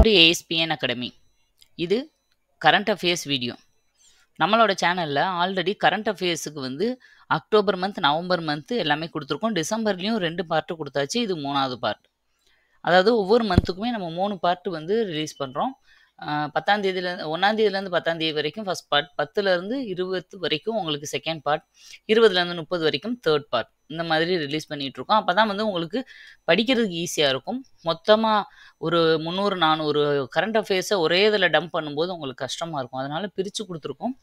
To ASPN academy. இது current affairs video. நம்மளோட சேனலில் ஆல்ரெடி கரண்ட் அஃபேர்ஸுக்கு வந்து அக்டோபர் மந்த், நவம்பர் மந்த் எல்லாமே கொடுத்துருக்கோம். டிசம்பர்லேயும் 2 பார்ட்டு கொடுத்தாச்சு. இது 3வது பார்ட். அதாவது ஒவ்வொரு மந்த்துக்குமே நம்ம 3 பார்ட்டு வந்து ரிலீஸ் பண்ணுறோம். 10ஆம் தேதியிலேருந்து 1ஆம் தேதியிலேருந்து 10ஆம் தேதி வரைக்கும் ஃபர்ஸ்ட் பார்ட், 10லேருந்து 20 வரைக்கும் உங்களுக்கு செகண்ட் பார்ட், 20லேருந்து 30 வரைக்கும் தேர்ட் பார்ட். இந்த மாதிரி ரிலீஸ் பண்ணிகிட்ருக்கோம். அப்போ தான் வந்து உங்களுக்கு படிக்கிறதுக்கு ஈஸியாக இருக்கும். மொத்தமாக ஒரு 300-400 கரண்ட் அஃபேர்ஸை ஒரே இதில் டம்ப் பண்ணும்போது உங்களுக்கு கஷ்டமாக இருக்கும். அதனால் பிரித்து கொடுத்துருக்கோம்.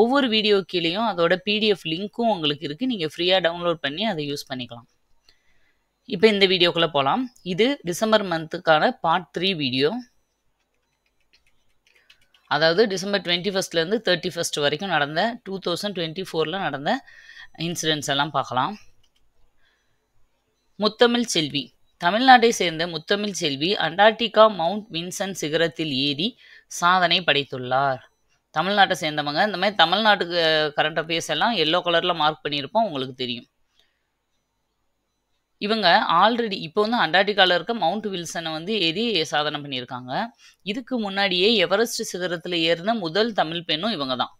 ஒவ்வொரு வீடியோ கீழேயும் அதோட பிடிஎஃப் லிங்க்கும் உங்களுக்கு இருக்குது. நீங்கள் ஃப்ரீயாக டவுன்லோட் பண்ணி அதை யூஸ் பண்ணிக்கலாம். இப்போ இந்த வீடியோக்குள்ளே போகலாம். இது டிசம்பர் மந்த்துக்கான பார்ட் 3 வீடியோ. அதாவது டிசம்பர் 21லேருந்து 31 வரைக்கும் நடந்த 2024 நடந்த இன்சிடென்ட்ஸ் எல்லாம் பார்க்கலாம். முத்தமிழ் செல்வி. தமிழ்நாட்டை சேர்ந்த முத்தமிழ் செல்வி அண்டார்டிகா மவுண்ட் வின்சன் சிகரத்தில் ஏறி சாதனை படைத்துள்ளார். தமிழ்நாட்டை சேர்ந்தவங்க. இந்த மாதிரி தமிழ்நாட்டுக்கு கரண்ட் அஃபேர்ஸ் எல்லாம் எல்லோ கலரில் மார்க் பண்ணியிருப்போம், உங்களுக்கு தெரியும். இவங்க ஆல்ரெடி இப்போ வந்து அண்டார்டிகாவில் இருக்க மவுண்ட் வில்சனை வந்து ஏறி சாதனை பண்ணியிருக்காங்க. இதுக்கு முன்னாடியே எவரெஸ்ட் சிகரத்தில் ஏறின முதல் தமிழ் பெண்ணும் இவங்க தான்,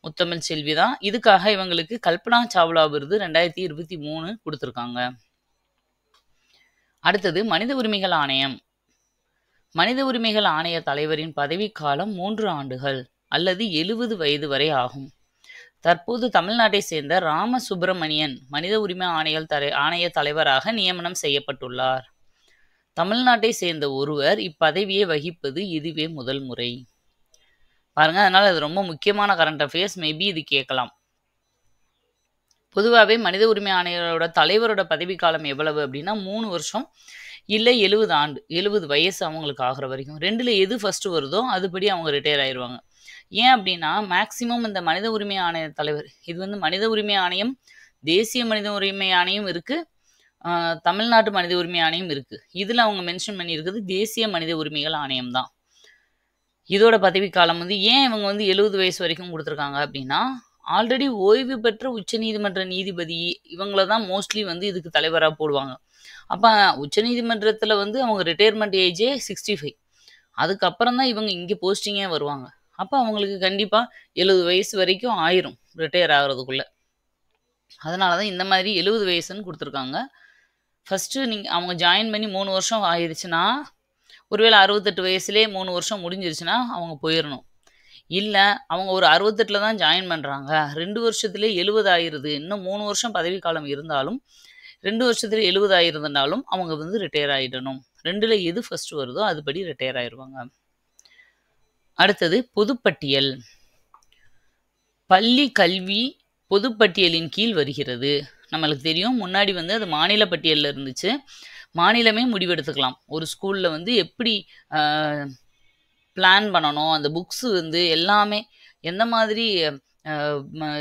முத்தமிழ் செல்வி தான். இதுக்காக இவங்களுக்கு கல்பனா சாவ்லா விருது 2023 கொடுத்துருக்காங்க. அடுத்தது மனித உரிமைகள் ஆணையம். மனித உரிமைகள் ஆணைய தலைவரின் பதவிக்காலம் 3 ஆண்டுகள் அல்லது 70 வயது வரை ஆகும். தற்போது தமிழ்நாட்டை சேர்ந்த ராமசுப்பிரமணியன் மனித உரிமை ஆணைய தலைவராக நியமனம் செய்யப்பட்டுள்ளார். தமிழ்நாட்டை சேர்ந்த ஒருவர் இப்பதவியை வகிப்பது இதுவே முதல் முறை. பாருங்க, அதனால அது ரொம்ப முக்கியமான கரண்ட் அஃபேர்ஸ். மேபி இது கேட்கலாம். பொதுவாகவே மனித உரிமை ஆணையரோட தலைவரோட பதவிக்காலம் எவ்வளவு அப்படின்னா 3 வருஷம் இல்லை 70 ஆண்டு, 70 வயசு அவங்களுக்கு ஆகிற வரைக்கும். 2ல் எது ஃபர்ஸ்ட் வருதோ அதுபடி அவங்க ரிட்டையர் ஆயிடுவாங்க. ஏன் அப்படின்னா மேக்சிமம் இந்த மனித உரிமை ஆணைய தலைவர், இது வந்து மனித உரிமை ஆணையம், தேசிய மனித உரிமை ஆணையம் இருக்குது, தமிழ்நாட்டு மனித உரிமை ஆணையம் இருக்குது. இதில் அவங்க மென்ஷன் பண்ணியிருக்குது தேசிய மனித உரிமைகள் ஆணையம் தான். இதோட பதவிக்காலம் வந்து ஏன் இவங்க வந்து 70 வயசு வரைக்கும் கொடுத்துருக்காங்க அப்படின்னா, ஆல்ரெடி ஓய்வு பெற்ற உச்சநீதிமன்ற நீதிபதி இவங்கள தான் மோஸ்ட்லி வந்து இதுக்கு தலைவராக போடுவாங்க. அப்போ உச்சநீதிமன்றத்தில் வந்து அவங்க ரிட்டையர்மெண்ட் ஏஜே 65. அதுக்கப்புறம் தான் இவங்க இங்கே போஸ்டிங்கே வருவாங்க. அப்போ அவங்களுக்கு கண்டிப்பாக 70 வயசு வரைக்கும் ஆயிரும் ரிட்டையர் ஆகிறதுக்குள்ள. அதனால தான் இந்த மாதிரி 70 வயசுன்னு கொடுத்துருக்காங்க. ஃபஸ்ட்டு அவங்க ஜாயின் பண்ணி 3 வருஷம் ஆயிடுச்சுன்னா, ஒருவேளை 68 வயசுலேயே 3 வருஷம் முடிஞ்சிருச்சுன்னா அவங்க போயிடணும். இல்லை அவங்க ஒரு 68ல் தான் ஜாயின் பண்ணுறாங்க, 2 வருஷத்துலேயே 70 ஆயிடுது, இன்னும் 3 வருஷம் பதவிக்காலம் இருந்தாலும் 2 வருஷத்துல 70 ஆயிருந்தனாலும் அவங்க வந்து ரிட்டையர் ஆகிடணும். 2ல் எது ஃபர்ஸ்ட் வருதோ அதுபடி ரிட்டையர் ஆயிடுவாங்க. அடுத்தது பொதுப்பட்டியல். பள்ளி கல்வி பொதுப்பட்டியலின் கீழ் வருகிறது. நம்மளுக்கு தெரியும், முன்னாடி வந்து அது மாநில பட்டியலில் இருந்துச்சு. மாநிலமே முடிவெடுத்துக்கலாம் ஒரு ஸ்கூலில் வந்து எப்படி பிளான் பண்ணணும், அந்த புக்ஸு வந்து எல்லாமே எந்த மாதிரி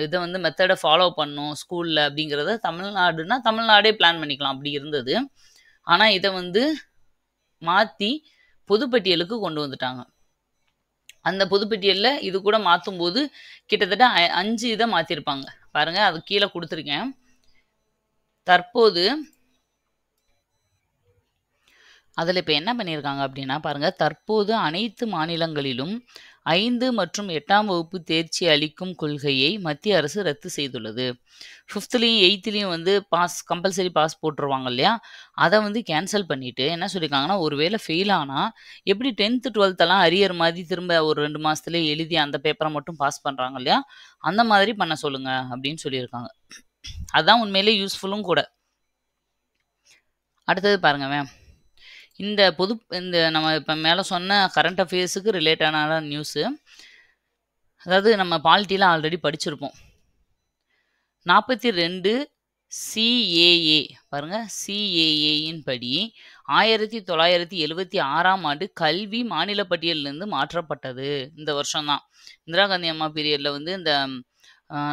இதை வந்து மெத்தடை ஃபாலோ பண்ணணும் ஸ்கூலில் அப்படிங்கிறத தமிழ்நாடுனா தமிழ்நாடே பிளான் பண்ணிக்கலாம், அப்படி இருந்தது. ஆனால் இதை வந்து மாற்றி பொதுப்பட்டியலுக்கு கொண்டு வந்துட்டாங்க. அந்த பொதுப்பட்டியலில் இது கூட மாற்றும் போது கிட்டத்தட்ட 5 இதை மாற்றிருப்பாங்க. பாருங்கள், அது கீழே கொடுத்துருக்கேன். தற்போது அதில் இப்போ என்ன பண்ணியிருக்காங்க அப்படின்னா பாருங்கள், தற்போது அனைத்து மாநிலங்களிலும் 5 மற்றும் 8ஆம் வகுப்பு தேர்ச்சி அளிக்கும் கொள்கையை மத்திய அரசு ரத்து செய்துள்ளது. 5த்லேயும் 8லேயும் வந்து கம்பல்சரி பாஸ் போட்டுருவாங்க இல்லையா, அதை வந்து கேன்சல் பண்ணிவிட்டு என்ன சொல்லியிருக்காங்கன்னா, ஒருவேளை ஃபெயில் ஆனால் எப்படி 10th 12th அரியர் மாதிரி திரும்ப ஒரு 2 மாதத்துலேயே எழுதி அந்த பேப்பரை மட்டும் பாஸ் பண்ணுறாங்க இல்லையா, அந்த மாதிரி பண்ண சொல்லுங்கள் அப்படின்னு சொல்லியிருக்காங்க. அதுதான் உண்மையிலே யூஸ்ஃபுல்லும் கூட. அடுத்தது பாருங்க, இந்த நம்ம இப்போ மேலே சொன்ன கரண்ட் அஃபேர்ஸுக்கு ரிலேட்டடான நியூஸு. அதாவது நம்ம பாலிட்டியில் ஆல்ரெடி படிச்சிருப்போம். 42 CAA பாருங்கள், CAAயின் படி 1976ஆம் ஆண்டு கல்வி மாநில பட்டியலிருந்து மாற்றப்பட்டது. இந்த வருஷம்தான் இந்திரா காந்தி அம்மா பீரியடில் வந்து இந்த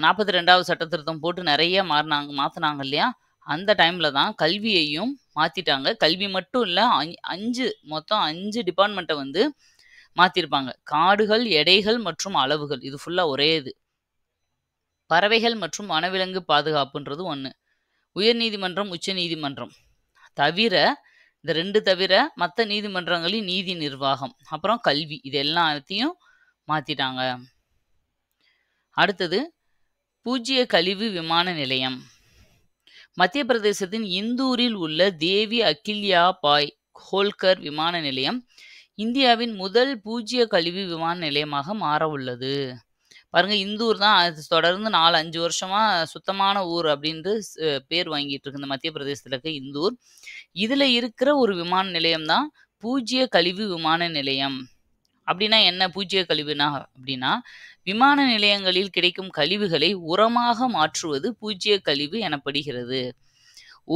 42வது சட்ட திருத்தம் போட்டு நிறைய மாற்றினாங்க இல்லையா, அந்த டைமில் தான் கல்வியையும் மாற்றிட்டாங்க. கல்வி மட்டும் இல்லை, மொத்தம் 5 டிபார்ட்மெண்ட்டை வந்து மாற்றிருப்பாங்க. காடுகள், எடைகள் மற்றும் அளவுகள், இது ஃபுல்லாக ஒரே இது. பறவைகள் மற்றும் வனவிலங்கு பாதுகாப்புன்றது ஒன்று. உயர்நீதிமன்றம், உச்ச நீதிமன்றம் தவிர இந்த 2 தவிர மற்ற நீதிமன்றங்களின் நீதி நிர்வாகம், அப்புறம் கல்வி இது எல்லாத்தையும் மாத்திட்டாங்க. அடுத்தது பூஜ்ய கழிவு விமான நிலையம். மத்திய பிரதேசத்தின் இந்தூரில் உள்ள தேவி அகில்யா பாய் ஹோல்கர் விமான நிலையம் இந்தியாவின் முதல் பூஜ்ய கழிவு விமான நிலையமாக மாற உள்ளது. பாருங்க, இந்தூர் தான் அது தொடர்ந்து 4-5 வருஷமா சுத்தமான ஊர் அப்படின்ட்டு பேர் வாங்கிட்டு இருக்கு இந்த மத்திய பிரதேசத்துல இருக்க இந்தூர். இதுல இருக்கிற ஒரு விமான நிலையம் தான் பூஜ்ய கழிவு விமான நிலையம். அப்படின்னா என்ன பூஜ்ய கழிவுனா அப்படின்னா, விமான நிலையங்களில் கிடைக்கும் கழிவுகளை உரமாக மாற்றுவது பூஜ்ய கழிவு எனப்படுகிறது.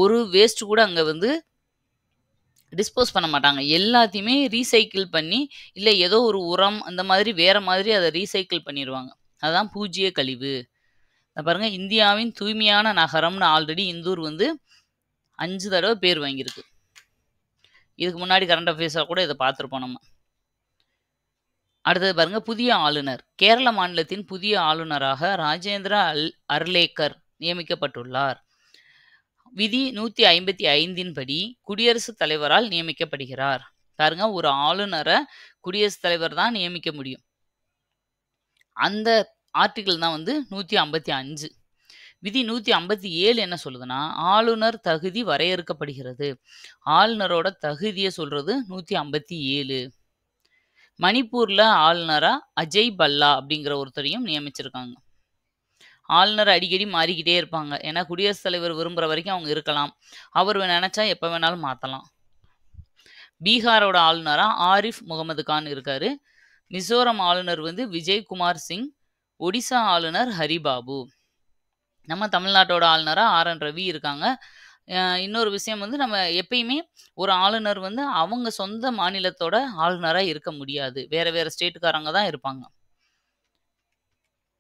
ஒரு வேஸ்ட் கூட அங்க டிஸ்போஸ் பண்ண மாட்டாங்க. எல்லாத்தையுமே ரீசைக்கிள் பண்ணி, இல்ல ஏதோ ஒரு உரம் அந்த மாதிரி வேற மாதிரி அதை ரீசைக்கிள் பண்ணிடுவாங்க. அதான் பூஜ்ய கழிவு. பாருங்க, இந்தியாவின் தூய்மையான நகரம்னு ஆல்ரெடி இந்தூர் 5 தடவை பேர் வாங்கியிருக்கு. இதுக்கு முன்னாடி கரண்ட் அஃபேர்ஸாக கூட இதை பார்த்துருப்போம் நம்ம. அடுத்தது பாருங்க, புதிய ஆளுநர். கேரள மாநிலத்தின் புதிய ஆளுநராக ராஜேந்திர அர்லேக்கர் நியமிக்கப்பட்டுள்ளார். விதி 155 படி குடியரசுத் தலைவரால் நியமிக்கப்படுகிறார். பாருங்க, ஒரு ஆளுநரை குடியரசுத் தலைவர் தான் நியமிக்க முடியும். அந்த ஆர்டிகிள் தான் 155. விதி 157 என்ன சொல்லுதுன்னா, ஆளுநர் தகுதி வரையறுக்கப்படுகிறது. ஆளுநரோட தகுதியை சொல்றது 157. மணிப்பூர்ல ஆளுநரா அஜய் பல்லா அப்படிங்கிற ஒருத்தரையும் நியமிச்சிருக்காங்க. ஆளுநர் அடிக்கடி மாறிக்கிட்டே இருப்பாங்க. ஏன்னா குடியரசுத் தலைவர் விரும்புகிற வரைக்கும் அவங்க இருக்கலாம். அவர் நினைச்சா எப்போ வேணாலும் மாற்றலாம். பீகாரோட ஆளுநரா ஆரிஃப் முகமது கான் இருக்காரு. மிசோரம் ஆளுநர் விஜய்குமார் சிங். ஒடிசா ஆளுநர் ஹரிபாபு. நம்ம தமிழ்நாட்டோட ஆளுநரா ஆர்.என். ரவி இருக்காங்க. இன்னொரு விஷயம் நம்ம எப்பயுமே ஒரு ஆளுநர் அவங்க சொந்த மாநிலத்தோட ஆளுநரா இருக்க முடியாது. வேற வேற ஸ்டேட்டுக்காரங்க தான் இருப்பாங்க.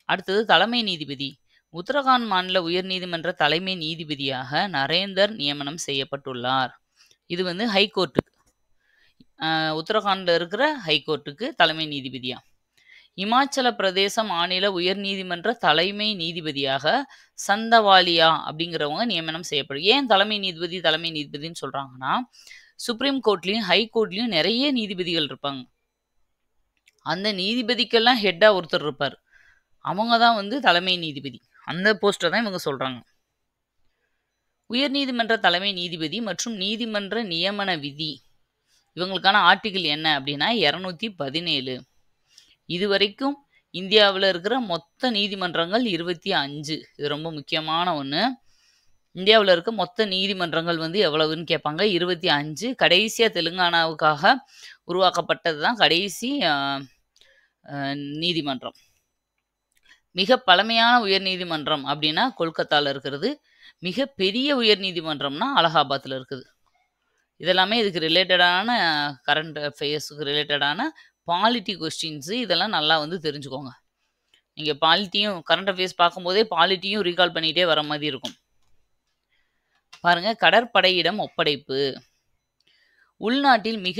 அடுத்தது தலைமை நீதிபதி. உத்தரகாண்ட் மாநில உயர்நீதிமன்ற தலைமை நீதிபதியாக நரேந்தர் நியமனம் செய்யப்பட்டுள்ளார். இது ஹைகோர்ட்டுக்கு, உத்தரகாண்ட்ல இருக்கிற ஹைகோர்ட்டுக்கு தலைமை நீதிபதியா. இமாச்சல பிரதேச மாநில உயர்நீதிமன்ற தலைமை நீதிபதியாக சந்தவாலியா அப்படிங்கிறவங்க நியமனம் செய்யப்படும். ஏன் தலைமை நீதிபதினு சொல்றாங்கன்னா, சுப்ரீம் கோர்ட்லயும் ஹைகோர்ட்லயும் நிறைய நீதிபதிகள் இருப்பாங்க. அந்த நீதிபதிக்கெல்லாம் ஹெட்டா ஒருத்தர் இருப்பார். அவங்க தான் தலைமை நீதிபதி. அந்த போஸ்டை தான் இவங்க சொல்றாங்க. உயர்நீதிமன்ற தலைமை நீதிபதி மற்றும் நீதிமன்ற நியமன விதி இவங்களுக்கான ஆர்டிகிள் என்ன அப்படின்னா 217. இதுவரைக்கும் இந்தியாவில் இருக்கிற மொத்த நீதிமன்றங்கள் 25. இது ரொம்ப முக்கியமான ஒன்று. இந்தியாவில் இருக்க மொத்த நீதிமன்றங்கள் எவ்வளவுன்னு கேட்பாங்க. 25. கடைசியாக தெலுங்கானாவுக்காக உருவாக்கப்பட்டது தான் கடைசி நீதிமன்றம். மிக பழமையான உயர்நீதிமன்றம் அப்படின்னா கொல்கத்தாவில் இருக்கிறது. மிக பெரிய உயர்நீதிமன்றம்னா அலகாபாத்தில் இருக்குது. இதெல்லாமே இதுக்கு ரிலேட்டடான கரண்ட் அஃபேர்ஸுக்கு ரிலேட்டடான பாலிட்டி கொஸ்டின்ஸு. இதெல்லாம் நல்லா தெரிஞ்சுக்கோங்க. நீங்கள் பாலிட்டியும் கரண்ட் அஃபேர்ஸ் பார்க்கும்போதே பாலிட்டியும் ரீகால் பண்ணிகிட்டே வர மாதிரி இருக்கும். பாருங்கள், கடற்படையிடம் ஒப்படைப்பு. உள்நாட்டில் மிக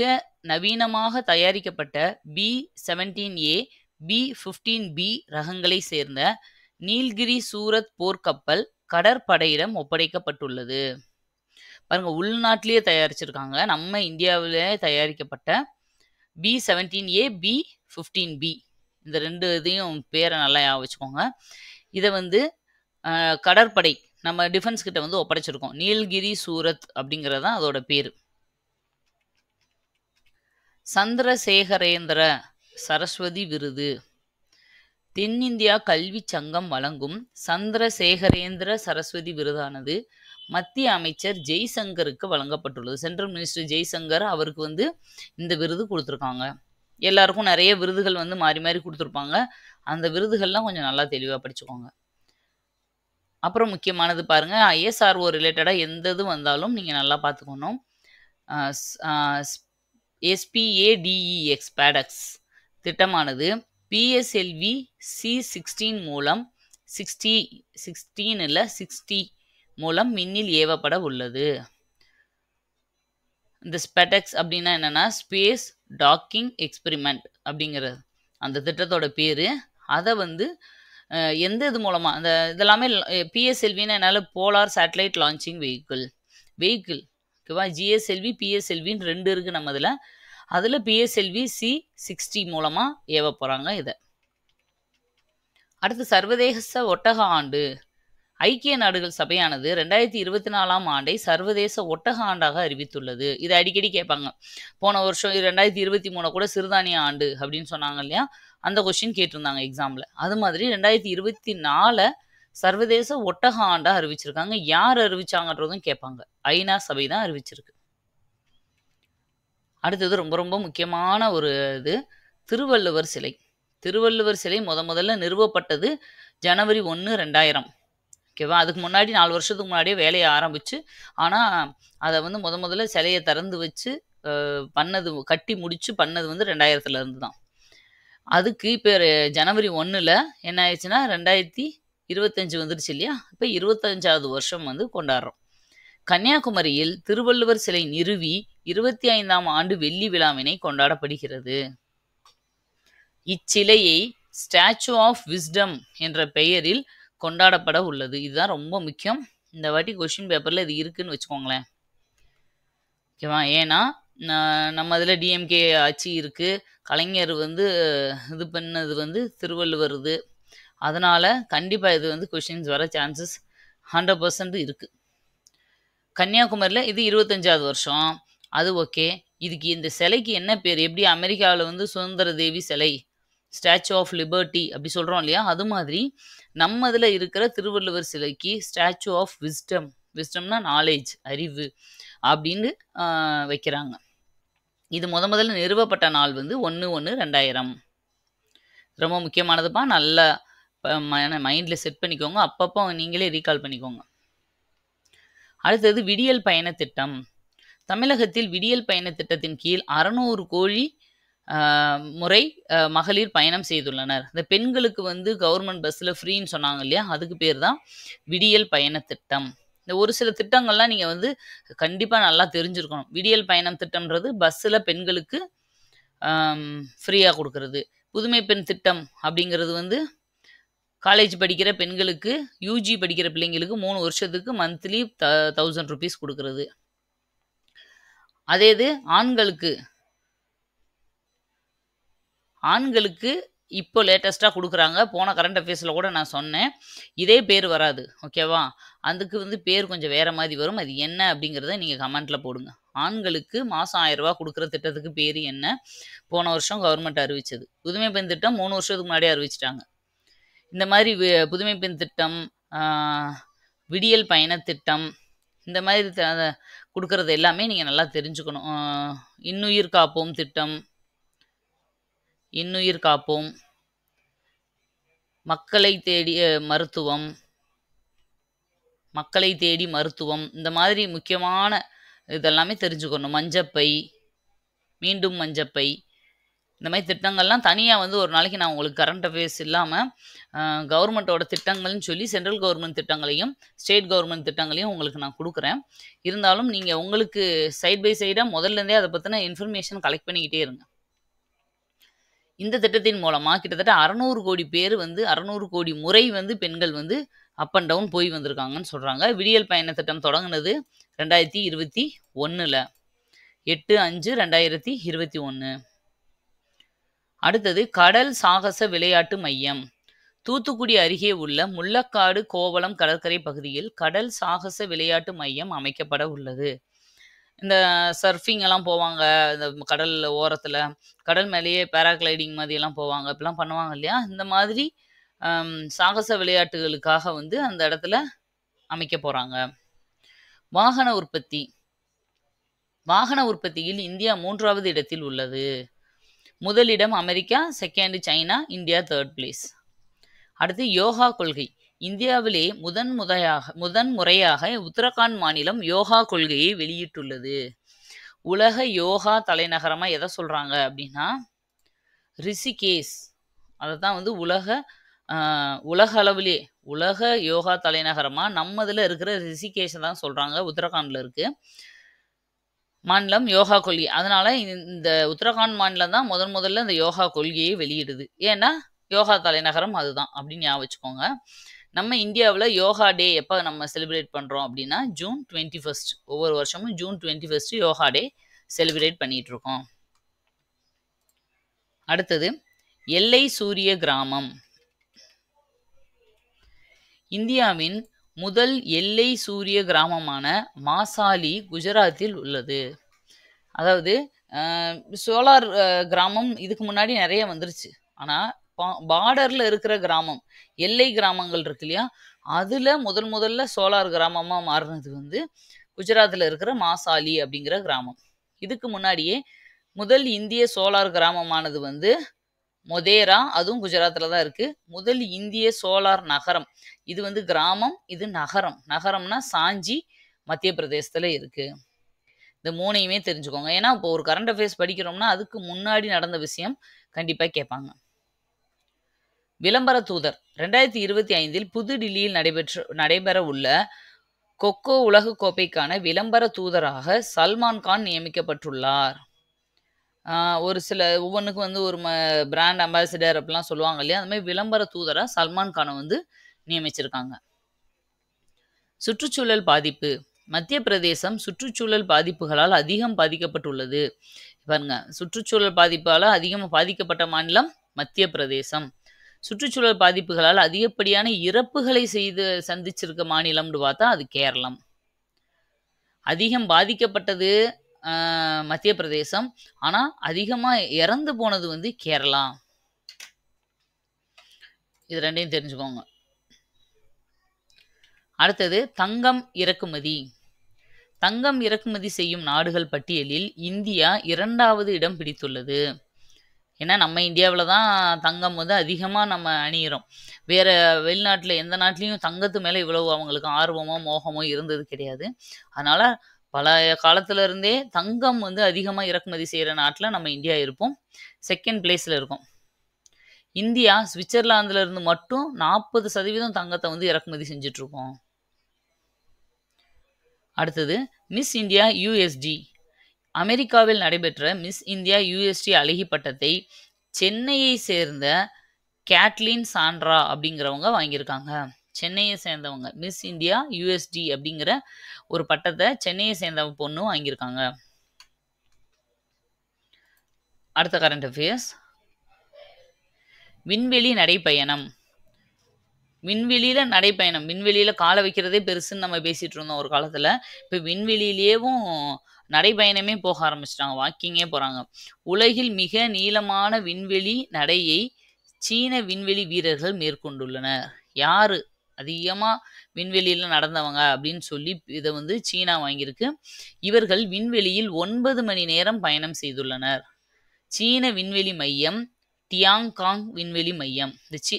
நவீனமாக தயாரிக்கப்பட்ட B-17A B-15B ரகங்களை சேர்ந்த நீல்கிரி சூரத் போர்க்கப்பல் கடற்படையிடம் ஒப்படைக்கப்பட்டுள்ளது. பாருங்க, உள்நாட்டிலேயே தயாரிச்சிருக்காங்க. நம்ம இந்தியாவிலே தயாரிக்கப்பட்ட B-17A B-15B இந்த 2 இதையும் பேரை நல்லா ஞாபகம் வச்சுக்கோங்க. இதை கடற்படை நம்ம டிஃபென்ஸ் கிட்ட ஒப்படைச்சிருக்கோம். நீல்கிரி சூரத் அப்படிங்கிறது தான் அதோட பேர். சந்திரசேகரேந்திர சரஸ்வதி விருது. தென்னிந்தியா கல்வி சங்கம் வழங்கும் சந்திரசேகரேந்திர சரஸ்வதி விருதானது மத்திய அமைச்சர் ஜெய்சங்கருக்கு வழங்கப்பட்டுள்ளது. சென்ட்ரல் மினிஸ்டர் ஜெய்சங்கர் அவருக்கு இந்த விருது கொடுத்துருக்காங்க. எல்லாருக்கும் நிறைய விருதுகள் மாறி மாறி கொடுத்துருப்பாங்க. அந்த விருதுகள்லாம் கொஞ்சம் நல்லா தெளிவாக படிச்சுக்கோங்க. அப்புறம் முக்கியமானது பாருங்க, ISRO ரிலேட்டடாக எந்த இது வந்தாலும் நீங்கள் நல்லா பார்த்துக்கணும். SPADEX திட்டமானது PSLV C-16 மூலம் 60 மூலம் விண்ணில் ஏவப்பட உள்ளது. இந்த ஸ்பெடெக்ஸ் அப்படின்னா என்னன்னா ஸ்பேஸ் டாக்கிங் எக்ஸ்பெரிமெண்ட் அப்படிங்கிறது அந்த திட்டத்தோட பேர். அதை எந்த இது மூலமாக அந்த இதெல்லாமே PSLVன்னா என்னால் போலார் சேட்டலைட் லான்ச்சிங் வெஹிக்கிள் ஓகேவா? ஜிஎஸ்எல்வி, பிஎஸ்எல்வின்னு 2 இருக்கு நம்ம இதில். அதில் பிஎஸ்எல்வி C60 மூலமாக ஏவ போகிறாங்க இதை. அடுத்து சர்வதேச ஒட்டக ஆண்டு. ஐக்கிய நாடுகள் சபையானது 2024ஆம் ஆண்டை சர்வதேச ஒட்டக ஆண்டாக அறிவித்துள்ளது. இதை அடிக்கடி கேட்பாங்க. போன வருஷம் 2023 கூட சிறுதானிய ஆண்டு அப்படின்னு சொன்னாங்க இல்லையா? அந்த கொஸ்டின் கேட்டிருந்தாங்க எக்ஸாமில். அது மாதிரி 2024 சர்வதேச ஒட்டக ஆண்டா அறிவிச்சிருக்காங்க. யார் அறிவிச்சாங்கன்றதும் கேட்பாங்க. ஐநா சபை தான் அறிவிச்சிருக்கு. அடுத்தது ரொம்ப ரொம்ப முக்கியமான ஒரு இது, திருவள்ளுவர் சிலை. திருவள்ளுவர் சிலை முதல்ல நிறுவப்பட்டது ஜனவரி 1, 2000. ஓகேவா? அதுக்கு முன்னாடி 4 வருஷத்துக்கு முன்னாடியே வேலையை ஆரம்பிச்சு, ஆனால் அதை வந்து முதல்ல சிலையை திறந்து வச்சு பண்ணது, கட்டி முடிச்சு பண்ணது வந்து 2000த்துல இருந்து தான். அதுக்கு இப்போ ஜனவரி 1ல் என்ன ஆயிடுச்சுன்னா 2025 வந்துருச்சு இல்லையா? இப்போ 25வது வருஷம் வந்து கொண்டாடுறோம். கன்னியாகுமரியில் திருவள்ளுவர் சிலை நிறுவி 25ஆம் ஆண்டு வெள்ளி விழாவினை கொண்டாடப்படுகிறது. இச்சிலையை ஸ்டாச்சு ஆஃப் விஸ்டம் என்ற பெயரில் கொண்டாடப்பட உள்ளது. இதுதான் ரொம்ப முக்கியம். இந்த வாட்டி கொஸ்டின் பேப்பரில் இது இருக்குன்னு வச்சுக்கோங்களேன். ஓகேவா? ஏன்னா நம்ம அதில் டிஎம்கே ஆட்சி இருக்குது, கலைஞர் வந்து இது பண்ணது வந்து திருவள்ளுவர் இது. அதனால் கண்டிப்பாக இது வந்து கொஸ்டின்ஸ் வர சான்சஸ் 100% இருக்குது. கன்னியாகுமரியில் இது 25வது வருஷம். அது ஓகே. இதுக்கு இந்த சிலைக்கு என்ன பேர்? எப்படி அமெரிக்காவில் வந்து சுதந்திர தேவி சிலை, ஸ்டாச்சு ஆஃப் லிபர்ட்டி அப்படி சொல்கிறோம் இல்லையா? அது மாதிரி நம்ம இதில் இருக்கிற திருவள்ளுவர் சிலைக்கு ஸ்டாச்சு ஆஃப் விஸ்டம், விஸ்டம்னா நாலேஜ், அறிவு அப்படின்னு வைக்கிறாங்க. இது முதல்ல நிறுவப்பட்ட நாள் வந்து 1/1/2000. ரொம்ப முக்கியமானதுப்பா. நல்லா மைண்டில் செட் பண்ணிக்கோங்க. அப்பப்போ நீங்களே ரீகால் பண்ணிக்கோங்க. அடுத்தது விடியல் பயண திட்டம். தமிழகத்தில் விடியல் பயண திட்டத்தின் கீழ் 600 கோடி முறை மகளிர் பயணம் செய்துள்ளனர். இந்த பெண்களுக்கு வந்து கவர்மெண்ட் பஸ்ஸில் ஃப்ரீன்னு சொன்னாங்க இல்லையா? அதுக்கு பேர் தான் விடியல் பயண திட்டம். இந்த ஒரு சில திட்டங்கள்லாம் நீங்கள் வந்து கண்டிப்பாக நல்லா தெரிஞ்சிருக்கணும். விடியல் பயணம் திட்டம்ன்றது பஸ்ஸில் பெண்களுக்கு ஃப்ரீயாக கொடுக்கறது. புதுமை பெண் திட்டம் அப்படிங்கிறது வந்து காலேஜ் படிக்கிற பெண்களுக்கு, யூஜி படிக்கிற பிள்ளைங்களுக்கு 3 வருஷத்துக்கு மந்த்லி 1000 rupees கொடுக்கறது. அதே இது ஆண்களுக்கு இப்போ லேட்டஸ்ட்டாக கொடுக்குறாங்க. போன கரண்ட் அஃபேர்ஸில் கூட நான் சொன்னேன். இதே பேர் வராது. ஓகேவா? அதுக்கு வந்து பேர் கொஞ்சம் வேறு மாதிரி வரும். அது என்ன அப்படிங்கிறத நீங்கள் கமெண்ட்டில் போடுங்க. ஆண்களுக்கு மாதம் 1000 ரூபா கொடுக்குற திட்டத்துக்கு பேர் என்ன? போன வருஷம் கவர்மெண்ட் அறிவிச்சது. புதுமை பெண் திட்டம் 3 வருஷத்துக்கு முன்னாடியே அறிவிச்சிட்டாங்க. இந்த மாதிரி புதுமை பெண் திட்டம், விடியல் பயண திட்டம், இந்த மாதிரி கொடுக்கறது எல்லாமே நீங்கள் நல்லா தெரிஞ்சுக்கணும். இன்னுயிர் காப்போம் திட்டம், இன்னுயிர் காப்போம், மக்களை தேடி மருத்துவம், இந்த மாதிரி முக்கியமான இதெல்லாமே தெரிஞ்சுக்கணும். மஞ்சப்பை, மீண்டும் மஞ்சப்பை, இந்த மாதிரி திட்டங்கள்லாம் தனியாக வந்து ஒரு நாளைக்கு நான் உங்களுக்கு கரண்ட் அஃபேர்ஸ் இல்லாமல் கவர்மெண்ட்டோட திட்டங்கள்னு சொல்லி சென்ட்ரல் கவர்மெண்ட் திட்டங்களையும் ஸ்டேட் கவர்மெண்ட் திட்டங்களையும் உங்களுக்கு நான் கொடுக்குறேன். இருந்தாலும் நீங்கள் உங்களுக்கு சைட் பை சைடாக முதல்லேருந்தே அதை பற்றின இன்ஃபர்மேஷன் கலெக்ட் பண்ணிக்கிட்டே இருங்க. இந்த திட்டத்தின் மூலமாக கிட்டத்தட்ட 600 கோடி பேர் வந்து 600 கோடி முறை வந்து பெண்கள் வந்து அப் அண்ட் டவுன் போய் வந்திருக்காங்கன்னு சொல்கிறாங்க. விடியல் பயண திட்டம் தொடங்கினது 2021, 8/5/2021. அடுத்தது கடல் சாகச விளையாட்டு மையம். தூத்துக்குடி அருகே உள்ள முள்ளக்காடு கோவளம் கடற்கரை பகுதியில் கடல் சாகச விளையாட்டு மையம் அமைக்கப்பட உள்ளது. இந்த சர்ஃபிங் எல்லாம் போவாங்க, இந்த கடல் ஓரத்தில் கடல் மேலேயே பேராகிளைடிங் மாதிரியெல்லாம் போவாங்க, இப்பெல்லாம் பண்ணுவாங்க இல்லையா? இந்த மாதிரி சாகச விளையாட்டுகளுக்காக வந்து அந்த இடத்துல அமைக்க போகிறாங்க. வாகன உற்பத்தியில் இந்தியா 3வது இடத்தில் உள்ளது. முதலிடம் America, second China, India 3rd place. அடுத்து யோகா கொள்கை. இந்தியாவிலே முதன்முறையாக உத்தரகாண்ட் மாநிலம் யோகா கொள்கையை வெளியிட்டுள்ளது. உலக யோகா தலைநகரமாக எதை சொல்கிறாங்க அப்படின்னா ரிஷிகேஷ். அதை தான் வந்து உலக அளவிலே உலக யோகா தலைநகரமாக நம்ம இதில் இருக்கிற ரிஷிகேஷை தான் சொல்கிறாங்க. உத்தரகாண்டில் இருக்குது மாநிலம் யோகா கொள்கை. அதனால் இந்த உத்தரகாண்ட் மாநிலம் தான் முதல்ல இந்த யோகா கொள்கையை வெளியிடுது. ஏன்னா யோகா தலைநகரம் அதுதான் அப்படின்னு ஞாபகம் வச்சுக்கோங்க. நம்ம இந்தியாவுல யோகா டே எப்ப நம்ம செலிப்ரேட் பண்றோம் அப்படின்னா, ஜூன் 21. ஒவ்வொரு வருஷமும் ஜூன் 21 யோகா டே செலிப்ரேட் பண்ணிட்டு இருக்கோம். அடுத்தது எல்லை சூரிய கிராமம். இந்தியாவின் முதல் எல்லை சூரிய கிராமமான மாசாலி குஜராத்தில் உள்ளது. அதாவது சோலார் கிராமம் இதுக்கு முன்னாடி நிறைய வந்துருச்சு. ஆனா பார்டர்ல இருக்கிற கிராமம், எல்லை கிராமங்கள் இருக்கு இல்லையா, அதுல முதல்ல சோலார் கிராமமா மாறினது வந்து குஜராத்தில் இருக்கிற மாசாலி அப்படிங்கிற கிராமம். இதுக்கு முன்னாடியே முதல் இந்திய சோலார் கிராமமானது வந்து மொதேரா, அதுவும் குஜராத்தில் தான் இருக்கு. முதல் இந்திய சோலார் நகரம், இது வந்து கிராமம், இது நகரம். நகரம்னா சாஞ்சி மத்திய பிரதேசத்துல இருக்கு. இந்த மூணையுமே தெரிஞ்சுக்கோங்க. ஏன்னா இப்போ ஒரு கரண்ட் அஃபேர்ஸ் படிக்கிறோம்னா அதுக்கு முன்னாடி நடந்த விஷயம் கண்டிப்பா கேட்பாங்க. விளம்பர தூதர் 2025 புதுடில்லியில் நடைபெற உள்ள கொக்கோ உலக கோப்பைக்கான விளம்பர தூதராக சல்மான் கான் நியமிக்கப்பட்டுள்ளார். ஒரு சில ஒவ்வொன்றுக்கு வந்து ஒரு பிராண்ட் அம்பாசிடர் அப்படிலாம் சொல்லுவாங்க இல்லையா, அந்த மாதிரி விளம்பர தூதரா சல்மான் கானை வந்து நியமிச்சிருக்காங்க. சுற்றுச்சூழல் பாதிப்பு. மத்திய பிரதேசம் சுற்றுச்சூழல் பாதிப்புகளால் அதிகம் பாதிக்கப்பட்டுள்ளது. பாருங்க, சுற்றுச்சூழல் பாதிப்பால அதிகமாக பாதிக்கப்பட்ட மாநிலம் மத்திய பிரதேசம். சுற்றுச்சூழல் பாதிப்புகளால் அதிகப்படியான இறப்புகளை சந்திச்சிருக்க மாநிலம்னு பார்த்தா அது கேரளம். அதிகம் பாதிக்கப்பட்டது மத்திய பிரதேசம், ஆனா அதிகமா இறந்து போனது வந்து கேரளா. இது ரெண்டையும் தெரிஞ்சுக்கோங்க. அடுத்தது தங்கம் இறக்குமதி. தங்கம் இறக்குமதி செய்யும் நாடுகள் பட்டியலில் இந்தியா 2வது இடம் பிடித்துள்ளது. ஏன்னா நம்ம இந்தியாவில் தான் தங்கம் வந்து அதிகமாக நம்ம அணியிறோம். வேற வெளிநாட்டில் எந்த நாட்டிலையும் தங்கத்து மேலே இவ்வளவு அவங்களுக்கு ஆர்வமோ மோகமோ இருந்தது கிடையாது. அதனால பல காலத்துல இருந்தே தங்கம் வந்து அதிகமாக இறக்குமதி செய்கிற நாட்டில் நம்ம இந்தியா இருப்போம். 2nd பிளேஸில் இருக்கும். இந்தியா சுவிட்சர்லாந்துல இருந்து மட்டும் 40% தங்கத்தை வந்து இறக்குமதி செஞ்சுட்டு இருக்கோம். அடுத்தது மிஸ் இந்தியா யூஎஸ்டி. அமெரிக்காவில் நடைபெற்ற மிஸ் இந்தியா யூஎஸ்டி அழகி பட்டத்தை சென்னையை சேர்ந்த கேட்லின் சாண்ட்ரா அப்படிங்கிறவங்க வாங்கியிருக்காங்க. சென்னையை சேர்ந்தவங்க மிஸ் இந்தியா யூஎஸ்டி அப்படிங்கிற ஒரு பட்டத்தை சென்னையை சேர்ந்த பொண்ணு வாங்கியிருக்காங்க. அடுத்த கரண்ட் அஃபேர்ஸ். விண்வெளி நடைப்பயணம். விண்வெளியில நடைப்பயணம், விண்வெளியில காலை வைக்கிறதே பெருசுன்னு நம்ம பேசிட்டு இருந்தோம் ஒரு காலத்துல. இப்ப விண்வெளியிலேயும் நடைப்பயணமே போக ஆரம்பிச்சிட்டாங்க, வாக்கிங்கே போறாங்க. உலகில் மிக நீளமான விண்வெளி நடையை சீன விண்வெளி வீரர்கள் மேற்கொண்டுள்ளனர். யாரு அதிகமா விண்வெளியில நடந்தவங்க அப்படின்னு சொல்லி இதை வந்து சீனா வாங்கியிருக்கு. இவர்கள் விண்வெளியில் 9 மணி நேரம் பயணம் செய்துள்ளனர். சீன விண்வெளி மையம் டியாங்காங் விண்வெளி மையம்.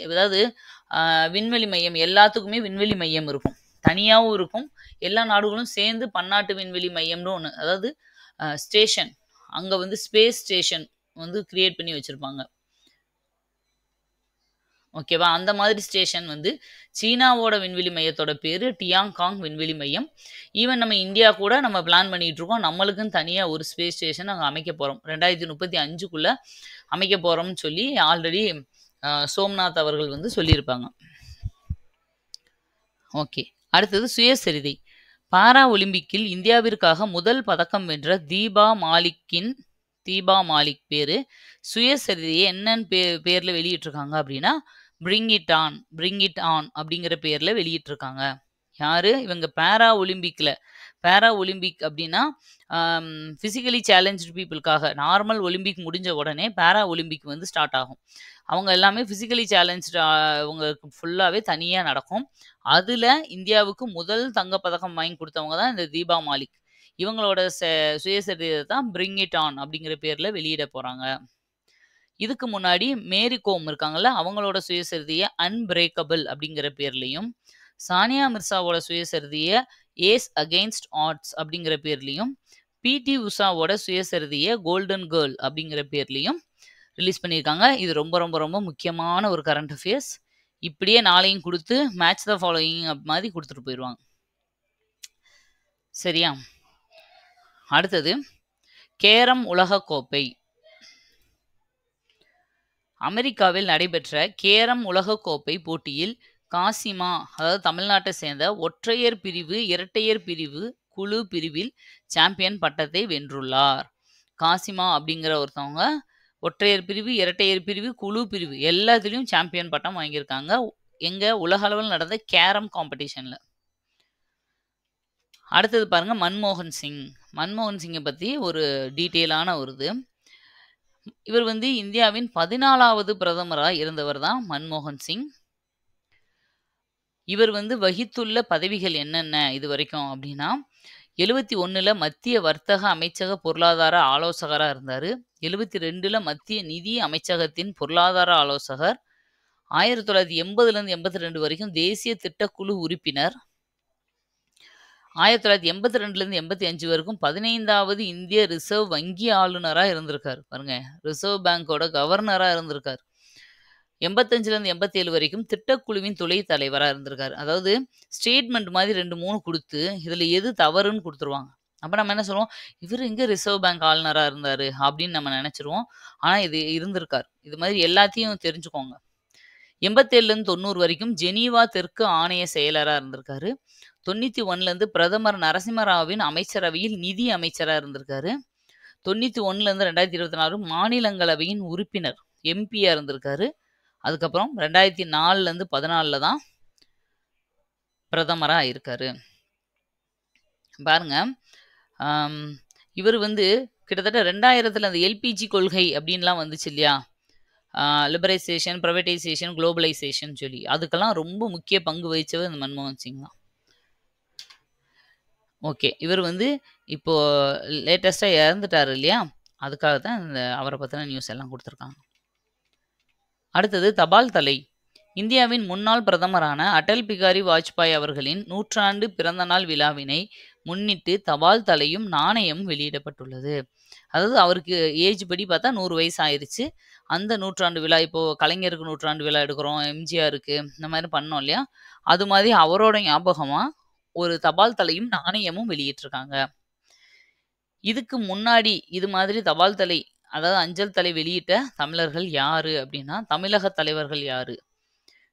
அதாவது விண்வெளி மையம் எல்லாத்துக்குமே விண்வெளி மையம் இருக்கும், தனியாகவும் இருக்கும். எல்லா நாடுகளும் சேர்ந்து பன்னாட்டு விண்வெளி மையம்னு ஒன்று, அதாவது ஸ்டேஷன், அங்கே வந்து ஸ்பேஸ் ஸ்டேஷன் வந்து கிரியேட் பண்ணி வச்சுருப்பாங்க. ஓகேவா? அந்த மாதிரி ஸ்டேஷன் வந்து சீனாவோட விண்வெளி மையத்தோட பேர் டியாங்காங் விண்வெளி மையம். ஈவன் நம்ம இந்தியா கூட நம்ம பிளான் பண்ணிட்டு இருக்கோம், நம்மளுக்குன்னு தனியாக ஒரு ஸ்பேஸ் ஸ்டேஷன் அங்கே அமைக்க போகிறோம். 2035 அமைக்க போகிறோம்னு சொல்லி ஆல்ரெடி சோம்நாத் அவர்கள் வந்து சொல்லியிருப்பாங்க. ஓகே, அடுத்தது சுயசரிதை. பாரா ஒலிம்பிக்கில் இந்தியாவிற்காக முதல் பதக்கம் வென்ற தீபா மாலிக் பேரு சுயசரிதையை என்னன்னு பேர்ல வெளியிட்டிருக்காங்க அப்படின்னா பிரிங் இட் ஆன் அப்படிங்கிற பேர்ல வெளியிட்டிருக்காங்க. யாரு இவங்க? பாரா ஒலிம்பிக் அப்படின்னா ஃபிசிக்கலி சேலஞ்சு பீப்புளுக்காக. நார்மல் ஒலிம்பிக் முடிஞ்ச உடனே பாரா ஒலிம்பிக் வந்து ஸ்டார்ட் ஆகும். அவங்க எல்லாமே ஃபிசிக்கலி சேலஞ்சு, அவங்களுக்கு ஃபுல்லாகவே தனியாக நடக்கும். அதில் இந்தியாவுக்கு முதல் தங்கப்பதக்கம் வாங்கி கொடுத்தவங்க தான் இந்த தீபா மாலிக். இவங்களோட சுயசரிதை தான் பிரிங் இட் ஆன் அப்படிங்கிற பேரில் வெளியிட போகிறாங்க. இதுக்கு முன்னாடி மேரி கோம் இருக்காங்கல்ல, அவங்களோட சுயசரிதையை அன்பிரேக்கபிள் அப்படிங்கிற பேர்லையும், சானியா மிர்சாவோட சுயசரிதையை ஏஸ் அகெயின்ஸ்ட் ஆட்ஸ் அப்படிங்கிற பேர்லையும், பிடி உஷாவோட சுயசரிதையை கோல்டன் கேர்ள் அப்படிங்கிற பேர்லையும் ரிலீஸ் பண்ணியிருக்காங்க. இது ரொம்ப ரொம்ப ரொம்ப முக்கியமான ஒரு கரண்ட் அஃபேர்ஸ். இப்படியே நாளையும் கொடுத்து மேட்ச் த ஃபாலோயிங் மாதிரி கொடுத்துட்டு போயிடுவாங்க. சரியா? அடுத்தது கேரம் உலகக்கோப்பை. அமெரிக்காவில் நடைபெற்ற கேரம் உலகக்கோப்பை போட்டியில் காசிமா அதாவது தமிழ்நாட்டை சேர்ந்த ஒற்றையர் பிரிவு, இரட்டையர் பிரிவு, குழு பிரிவில் சாம்பியன் பட்டத்தை வென்றுள்ளார். காசிமா அப்படிங்கிற ஒருத்தவங்க ஒற்றையர் பிரிவு, இரட்டையர் பிரிவு, குழு பிரிவு எல்லாத்துலயும் சாம்பியன் பட்டம் வாங்கியிருக்காங்க. எங்க உலக அளவில் நடந்த கேரம் காம்படிஷன்ல. அடுத்தது பாருங்க மன்மோகன் சிங். மன்மோகன் சிங்கை பத்தி ஒரு டீட்டெயிலான ஒரு இது. இவர் வந்து இந்தியாவின் 14வது பிரதமராக இருந்தவர் தான் மன்மோகன் சிங். இவர் வந்து வகித்துள்ள பதவிகள் என்னென்ன இது வரைக்கும் அப்படின்னா 71ல மத்திய வர்த்தக அமைச்சக பொருளாதார ஆலோசகராக இருந்தார். 72ல மத்திய நிதி அமைச்சகத்தின் பொருளாதார ஆலோசகர். 1980லேருந்து 82 வரைக்கும் தேசிய திட்டக்குழு உறுப்பினர். 1982லேருந்து 85 வரைக்கும் 15வது இந்திய ரிசர்வ் வங்கி ஆளுநராக இருந்திருக்கார். பாருங்க, ரிசர்வ் பேங்கோட கவர்னராக இருந்திருக்கார். 85லேருந்து 87 வரைக்கும் திட்டக்குழுவின் துணை தலைவராக இருந்திருக்காரு. அதாவது ஸ்டேட்மெண்ட் மாதிரி 2-3 கொடுத்து இதில் எது தவறுன்னு கொடுத்துருவாங்க. அப்போ நம்ம என்ன சொல்லுவோம், இவர் எங்கே ரிசர்வ் பேங்க் ஆளுநராக இருந்தார் அப்படின்னு நம்ம நினச்சிருவோம். ஆனால் இது இருந்திருக்கார். இது மாதிரி எல்லாத்தையும் தெரிஞ்சுக்கோங்க. 87லேருந்து 90 வரைக்கும் ஜெனீவா தெற்கு ஆணைய செயலராக இருந்திருக்காரு. 91லேருந்து பிரதமர் நரசிம்மராவின் அமைச்சரவையில் நிதி அமைச்சராக இருந்திருக்காரு. 91லேருந்து 2024 மாநிலங்களவையின் உறுப்பினர் எம்பியாக இருந்திருக்காரு. அதுக்கப்புறம் 2004லேருந்து 14 தான் பிரதமராக இருக்காரு. பாருங்க, இவர் வந்து கிட்டத்தட்ட 2000ல் அந்த எல்பிஜி கொள்கை அப்படின்லாம் வந்துச்சு இல்லையா, லிபரைசேஷன், ப்ரைவேட்டைசேஷன், குளோபலைசேஷன் சொல்லி அதுக்கெல்லாம் ரொம்ப முக்கிய பங்கு வகிச்சவர் இந்த மன்மோகன் சிங் தான். ஓகே, இவர் வந்து இப்போ லேட்டஸ்ட்டாக இறந்துட்டார் இல்லையா, அதுக்காக தான் இந்த அவரை பற்றின நியூஸ் எல்லாம் கொடுத்துருக்காங்க. அடுத்தது தபால் தலை. இந்தியாவின் முன்னாள் பிரதமரான அடல் பிகாரி வாஜ்பாய் அவர்களின் 100ஆண்டு பிறந்தநாள் விழாவினை முன்னிட்டு தபால் தலையும் நாணயமும் வெளியிடப்பட்டுள்ளது. அதாவது அவருக்கு ஏஜ் படி பார்த்தா 100 வயசு ஆயிடுச்சு. அந்த 100ஆண்டு விழா, இப்போது கலைஞருக்கு 100ஆண்டு விழா எடுக்கிறோம், எம்ஜிஆருக்கு இந்த மாதிரி பண்ணோம் இல்லையா, அது மாதிரி அவரோட ஞாபகமாக ஒரு தபால் தலையும் நாணயமும் வெளியிட்டிருக்காங்க. இதுக்கு முன்னாடி இது மாதிரி தபால் தலை அதாவது அஞ்சல் தலை வெளியிட்ட தமிழர்கள் யாரு அப்படின்னா, தமிழக தலைவர்கள் யாரு?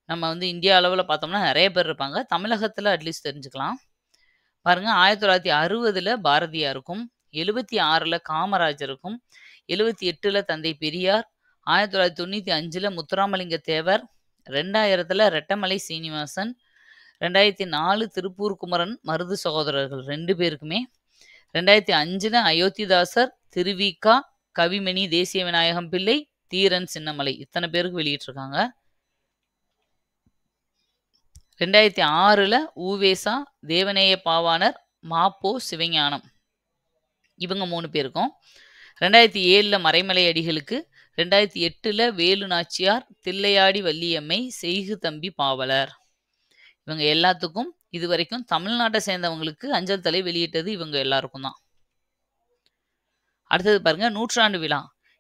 நம்ம வந்து இந்தியா அளவில் பார்த்தோம்னா நிறைய பேர் இருப்பாங்க. தமிழகத்தில் அட்லீஸ்ட் தெரிஞ்சுக்கலாம். பாருங்க, 1960ல் பாரதியாருக்கும், 76ல் காமராஜருக்கும், 78ல் தந்தை பெரியார், 1995ல் முத்துராமலிங்க தேவர், 2000ல் ரெட்டமலை சீனிவாசன், 2004 திருப்பூர் குமரன் மருது சகோதரர்கள் 2 பேருக்குமே, 2005ல் அயோத்திதாசர், திருவிக்கா, கவிமணி தேசிய விநாயகம் பிள்ளை, தீரன் சின்னமலை இத்தனை பேருக்கு வெளியிட்டிருக்காங்க. 2006ல் ஊவேசா, தேவநேய பாவாணர், மாப்போ சிவஞானம் இவங்க 3 பேருக்கும். 2007ல் மறைமலை அடிகளுக்கு, 2008ல் வேலு நாச்சியார், தில்லையாடி வள்ளியம்மை, செய்கு தம்பி பாவலர் இவங்க எல்லாத்துக்கும் இது வரைக்கும் தமிழ்நாட்டை சேர்ந்தவங்களுக்கு அஞ்சல் தலை வெளியிட்டது இவங்க எல்லாருக்கும் தான். அடுத்தது பாருங்க, 100ஆண்டு விழா.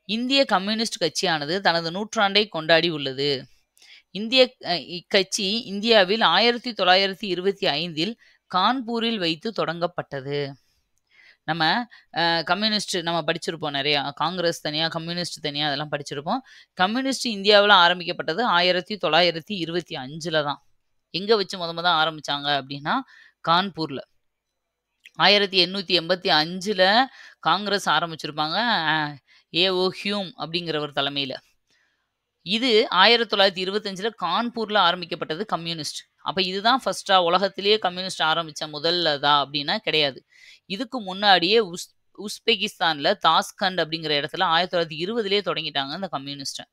இந்திய கம்யூனிஸ்ட் கட்சியானது தனது 100ஆண்டை கொண்டாடி உள்ளது. இக்கட்சி இந்தியாவில் 1925ல் கான்பூரில் வைத்து தொடங்கப்பட்டது. நம்ம கம்யூனிஸ்ட் நம்ம படிச்சிருப்போம் நிறையா, காங்கிரஸ் தனியாக, கம்யூனிஸ்ட் தனியாக, அதெல்லாம் படிச்சிருப்போம். கம்யூனிஸ்ட் இந்தியாவில் ஆரம்பிக்கப்பட்டது 1925ல் தான். எங்கே வச்சு முத ஆரம்பித்தாங்க அப்படின்னா கான்பூரில். 1885ல் காங்கிரஸ் ஆரம்பிச்சிருப்பாங்க, ஏஓ ஹியூம் அப்படிங்கிறவர் தலைமையில். இது 1925ல் கான்பூரில் ஆரம்பிக்கப்பட்டது கம்யூனிஸ்ட். அப்போ இதுதான் ஃபர்ஸ்ட்டாக உலகத்திலேயே கம்யூனிஸ்ட் ஆரம்பித்த முதல்ல தான் அப்படின்னா கிடையாது. இதுக்கு முன்னாடியே உஸ்பெகிஸ்தானில் தாஸ்கண்ட் அப்படிங்கிற இடத்துல 1920லேயே தொடங்கிட்டாங்க இந்த கம்யூனிஸ்ட்டை.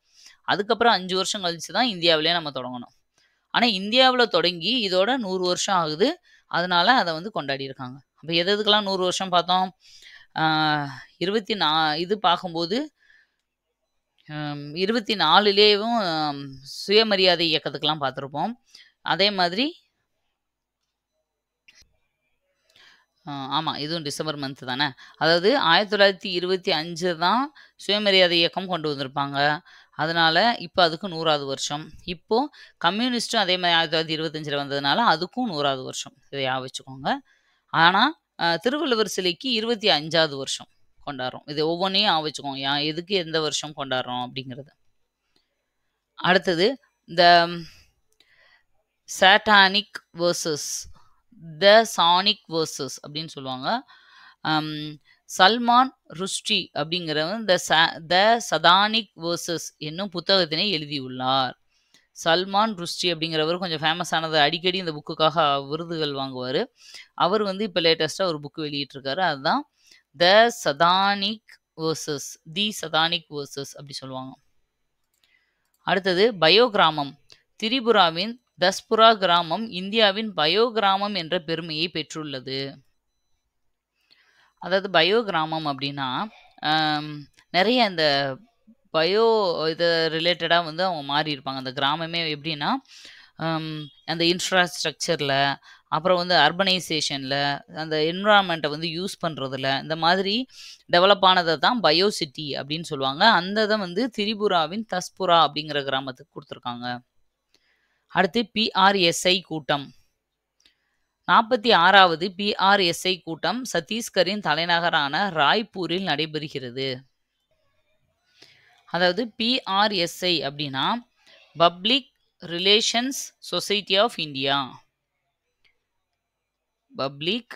அதுக்கப்புறம் 5 வருஷம் கழிச்சு தான் இந்தியாவிலே நம்ம தொடங்கணும். ஆனால் இந்தியாவில் தொடங்கி இதோட 100 வருஷம் ஆகுது. அதனால அதை வந்து கொண்டாடி இருக்காங்க. அப்போ எதுக்கெல்லாம் 100 வருஷம் பார்த்தோம், இது பார்க்கும்போது 24லேயும் சுயமரியாதை இயக்கத்துக்கெல்லாம் பார்த்துருப்போம். அதே மாதிரி ஆமாம், இதுவும் டிசம்பர் மந்த் தானே. அதாவது 1925 தான் சுயமரியாதை இயக்கம் கொண்டு வந்திருப்பாங்க. அதனால் இப்போ அதுக்கு 100வது வருஷம். இப்போது கம்யூனிஸ்ட்டும் அதே மாதிரி 1925ல் வந்ததுனால அதுக்கும் 100வது வருஷம். இதை ஞாபகம் வச்சுக்கோங்க. ஆனால் திருவள்ளுவர் சிலைக்கு 25வது வருஷம் கொண்டாடுறோம். இது ஒவ்வொன்றையும் ஞாபகம் வச்சுக்கோங்க, எதுக்கு எந்த வருஷம் கொண்டாடுறோம் அப்படிங்கிறது. அடுத்தது இந்த சாட்டானிக் வேர்சஸ் த சானிக் வேர்சஸ் அப்படின்னு சொல்லுவாங்க. சல்மான் ருஷ்டி அப்படிங்கிறவன் த சதானிக் வேர்சஸ் என்னும் புத்தகத்தினை எழுதியுள்ளார். சல்மான் ருஷ்டி அப்படிங்கிறவர் கொஞ்சம் ஃபேமஸானது, அடிக்கடி இந்த புக்குக்காக விருதுகள் வாங்குவார். அவர் வந்து இப்போ லேட்டஸ்ட்டாக ஒரு புக்கு வெளியிட்டிருக்காரு, அதுதான் த சதானிக் வேர்சஸ், தி சதானிக் வேர்சஸ் அப்படி சொல்லுவாங்க. அடுத்தது பயோகிராமம். திரிபுராவின் தஸ்புரா கிராமம் இந்தியாவின் பயோகிராமம் என்ற பெருமையை பெற்றுள்ளது. அதாவது பயோகிராமம் அப்படின்னா நிறைய இந்த பயோ இது ரிலேட்டடாக வந்து அவங்க மாறி இருப்பாங்க. அந்த கிராமமே எப்படின்னா அந்த இன்ஃப்ராஸ்ட்ரக்சரில், அப்புறம் வந்து அர்பனைசேஷனில், அந்த என்விரான்மெண்ட்டை வந்து யூஸ் பண்ணுறதுல, இந்த மாதிரி டெவலப் ஆனதை தான் பயோ சிட்டி அப்படின்னு சொல்லுவாங்க. அந்த இதை வந்து திரிபுராவின் தஸ்புரா அப்படிங்கிற கிராமத்துக்கு கொடுத்துருக்காங்க. அடுத்து பிஆர்எஸ்ஐ கூட்டம். 46வது பிஆர்எஸ்ஐ கூட்டம் சத்தீஸ்கரின் தலைநகரான ராய்ப்பூரில் நடைபெறுகிறது. அதாவது பிஆர்எஸ்ஐ அப்படின்னா public relations society of India. Public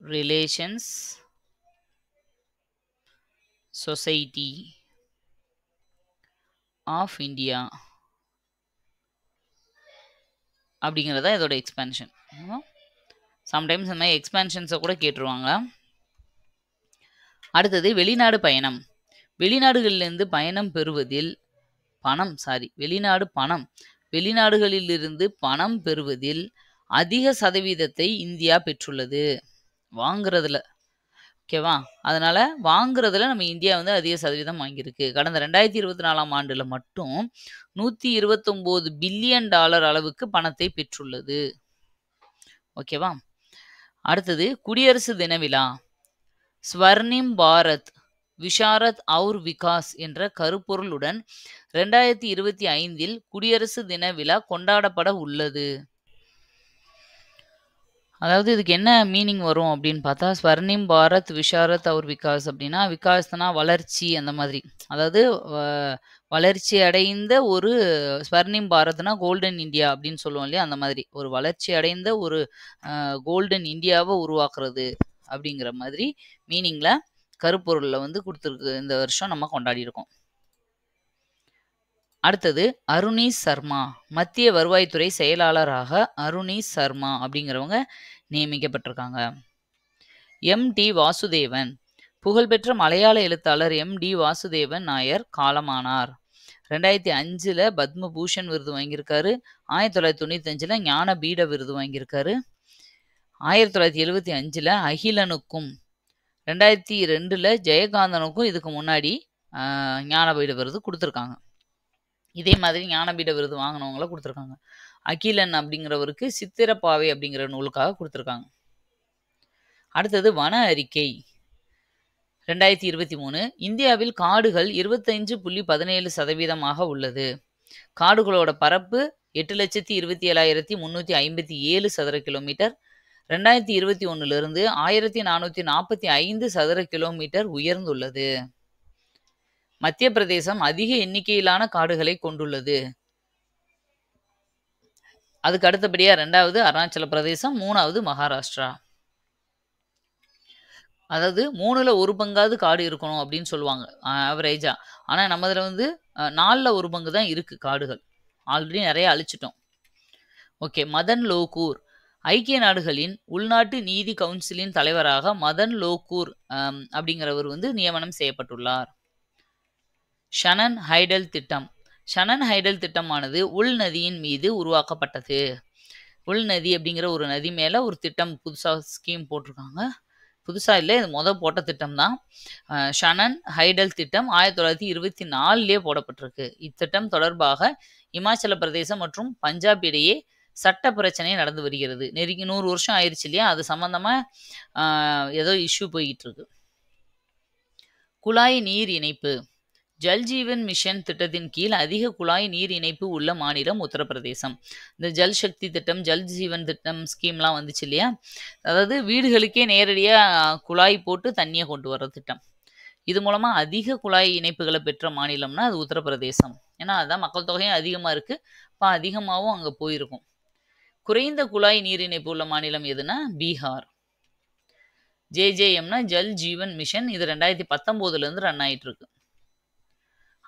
relations society of India அப்படிங்கிறத இதோட எக்ஸ்பேன்ஷன். சம்டைம்ஸ் இந்த மாதிரி எக்ஸ்பேன்ஷன்ஸை கூட கேட்டுருவாங்க. அடுத்தது வெளிநாடு பயணம். வெளிநாடுகளிலிருந்து பயணம் பெறுவதில் வெளிநாடுகளிலிருந்து பணம் பெறுவதில் அதிக சதவீதத்தை இந்தியா பெற்றுள்ளது. வாங்குறதுல, ஓகேவா? அதனால வாங்குறதுல நம்ம இந்தியா வந்து அதிக சதவீதம் வாங்கியிருக்கு. கடந்த 2024ஆம் ஆண்டுல மட்டும் $129 பில்லியன் அளவுக்கு பணத்தை பெற்றுள்ளது. ஓகேவா? அடுத்தது குடியரசு தின விழா. ஸ்வர்ணிம் பாரத் விஷாரத் அவுர் விகாஸ் என்ற கருப்பொருளுடன் 2025இல் குடியரசு தின விழா கொண்டாடப்பட உள்ளது. அதாவது இதுக்கு என்ன மீனிங் வரும் அப்படின்னு பார்த்தா, ஸ்வர்ணிம் பாரத் விஷாரத் அவுர் விகாஸ் அப்படின்னா, விகாஸ்னா வளர்ச்சி, அந்த மாதிரி. அதாவது வளர்ச்சி அடைந்த ஒரு ஸ்வர்ணிம் பாரத்னா கோல்டன் இந்தியா அப்படின்னு சொல்லுவோம் இல்லையா, அந்த மாதிரி ஒரு வளர்ச்சி அடைந்த ஒரு கோல்டன் இந்தியாவை உருவாக்குறது அப்படிங்கிற மாதிரி மீனிங்கில் கருப்பொருளில் வந்து கொடுத்துருக்கு. இந்த வருஷம் நம்ம கொண்டாடி இருக்கோம். அடுத்தது அருணீஷ் சர்மா. மத்திய வருவாய்த்துறை செயலாளராக அருணீஷ் சர்மா அப்படிங்கிறவங்க நியமிக்கப்பட்டிருக்காங்க. எம்.டி. வாசுதேவன். புகழ்பெற்ற மலையாள எழுத்தாளர் எம்.டி. வாசுதேவன் நாயர் காலமானார். 2005 பத்மபூஷன் விருது வாங்கியிருக்காரு. 1995 ஞானபீட விருது வாங்கியிருக்காரு. 1975 அகிலனுக்கும் 2002 ஜெயகாந்தனுக்கும் இதுக்கு முன்னாடி ஞானபீட விருது கொடுத்துருக்காங்க. இதே மாதிரி ஞானபீட விருது வாங்கினவங்கள கொடுத்துருக்காங்க. அகிலன் அப்படிங்கிறவருக்கு சித்திரப்பாவை அப்படிங்கிற நூலுக்காக கொடுத்துருக்காங்க. அடுத்தது வன அறிக்கை. 2023 இந்தியாவில் காடுகள் 25.17% உள்ளது. காடுகளோட பரப்பு 8,27,357 சதுர கிலோமீட்டர் 2021 1445 சதுர கிலோமீட்டர் உயர்ந்துள்ளது. மத்திய பிரதேசம் அதிக எண்ணிக்கையிலான காடுகளை கொண்டுள்ளது. அதுக்கு அடுத்தபடியா 2வது அருணாச்சல பிரதேசம், 3வது மகாராஷ்டிரா. அதாவது 3ல் 1 பங்காவது காடு இருக்கணும் அப்படின்னு சொல்லுவாங்க ஆவரேஜா. ஆனால் நம்ம இதில் வந்து 4ல் 1 பங்கு தான் இருக்கு காடுகள். ஆல்ரெடி நிறைய அழிச்சிட்டோம். ஓகே. மதன் லோகூர். ஐக்கிய நாடுகளின் உள்நாட்டு நீதி கவுன்சிலின் தலைவராக மதன் லோகூர் அப்படிங்கிறவர் வந்து நியமனம் செய்யப்பட்டுள்ளார். ஷனன் ஹைடல் திட்டம். ஷனன் ஹைடல் திட்டமானது உள்நதியின் மீது உருவாக்கப்பட்டது. உள்நதி அப்படிங்கிற ஒரு நதி மேலே ஒரு திட்டம் புதுசாக ஸ்கீம் போட்டிருக்காங்க. புதுசாக இல்லை, இது போட்ட திட்டம் தான். ஷனன் ஹைடல் திட்டம் 1924 போடப்பட்டிருக்கு. இத்திட்டம் தொடர்பாக இமாச்சல பிரதேசம் மற்றும் பஞ்சாப் இடையே சட்ட பிரச்சனை நடந்து வருகிறது. நெருங்கி 100 வருஷம் ஆயிடுச்சு இல்லையா, அது சம்பந்தமாக ஏதோ இஷ்யூ போய்கிட்டு இருக்கு. குழாய் நீர் இணைப்பு. ஜல்ஜீவன் மிஷன் திட்டத்தின் கீழ் அதிக குழாய் நீர் இணைப்பு உள்ள மாநிலம் உத்தரப்பிரதேசம். இந்த ஜல் சக்தி திட்டம், ஜல் ஜீவன் திட்டம் ஸ்கீம்லாம் வந்துச்சு இல்லையா, அதாவது வீடுகளுக்கே நேரடியாக குழாய் போட்டு தண்ணியை கொண்டு வர திட்டம். இது மூலமாக அதிக குழாய் இணைப்புகளை பெற்ற மாநிலம்னா அது உத்தரப்பிரதேசம். ஏன்னா அதான் மக்கள் தொகையும் அதிகமா இருக்கு. அப்ப அதிகமாவும் அங்க போயிருக்கும். குறைந்த குழாய் நீர் இணைப்பு உள்ள மாநிலம் எதுன்னா பீகார். ஜேஜேஎம்னா ஜல் ஜீவன் மிஷன். இது 2019ல இருந்து ரன் ஆயிட்டு இருக்கு.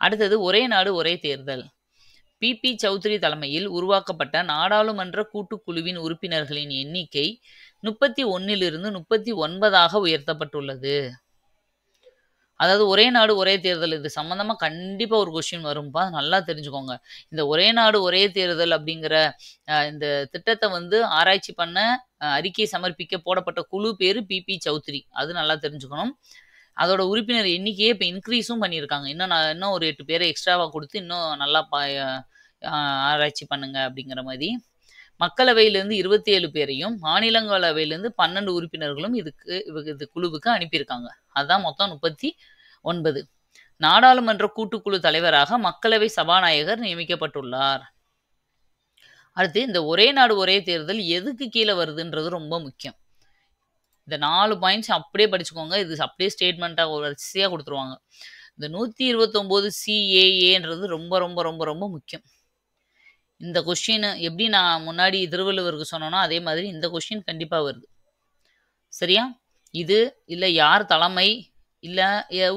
அடுத்தது ஒரே நாடு ஒரே தேர்தல். பி சௌத்ரி தலைமையில் உருவாக்கப்பட்ட நாடாளுமன்ற கூட்டுக்குழுவின் உறுப்பினர்களின் எண்ணிக்கை 31லிருந்து 39ஆக உயர்த்தப்பட்டுள்ளது. அதாவது ஒரே நாடு ஒரே தேர்தல் இது சம்பந்தமா கண்டிப்பா ஒரு கொஸ்டின் வரும்பா. நல்லா தெரிஞ்சுக்கோங்க. இந்த ஒரே நாடு ஒரே தேர்தல் அப்படிங்கிற இந்த திட்டத்தை வந்து ஆராய்ச்சி பண்ண அறிக்கை சமர்ப்பிக்க போடப்பட்ட குழு பேரு பி சௌத்ரி. அது நல்லா தெரிஞ்சுக்கணும். அதோட உறுப்பினர் எண்ணிக்கையே இப்போ இன்க்ரீஸும் பண்ணியிருக்காங்க. இன்னும் ஒரு 8 பேரை எக்ஸ்ட்ராவா கொடுத்து இன்னும் நல்லா ஆராய்ச்சி பண்ணுங்க அப்படிங்கிற மாதிரி. மக்களவையிலிருந்து 27 பேரையும் மாநிலங்களவையிலிருந்து 12 உறுப்பினர்களும் இது குழுவுக்கு அனுப்பியிருக்காங்க. அதான் மொத்தம் 39. நாடாளுமன்ற கூட்டுக்குழு தலைவராக மக்களவை சபாநாயகர் நியமிக்கப்பட்டுள்ளார். அடுத்து இந்த ஒரே நாடு ஒரே தேர்தல் எதுக்கு கீழே வருதுன்றது ரொம்ப முக்கியம். இந்த 4 பாயிண்ட்ஸ் அப்படியே படிச்சுக்கோங்க. இது அப்படியே ஸ்டேட்மெண்ட்டாக ஒரு வரிசையாக கொடுத்துருவாங்க. இந்த 129 CAAன்றது ரொம்ப ரொம்ப ரொம்ப ரொம்ப முக்கியம். இந்த கொஸ்டின் எப்படி நான் முன்னாடி திருவள்ளுவருக்கு சொன்னோன்னா அதே மாதிரி இந்த கொஸ்டின் கண்டிப்பாக வருது. சரியா? இது இல்லை யார் தலைமை இல்லை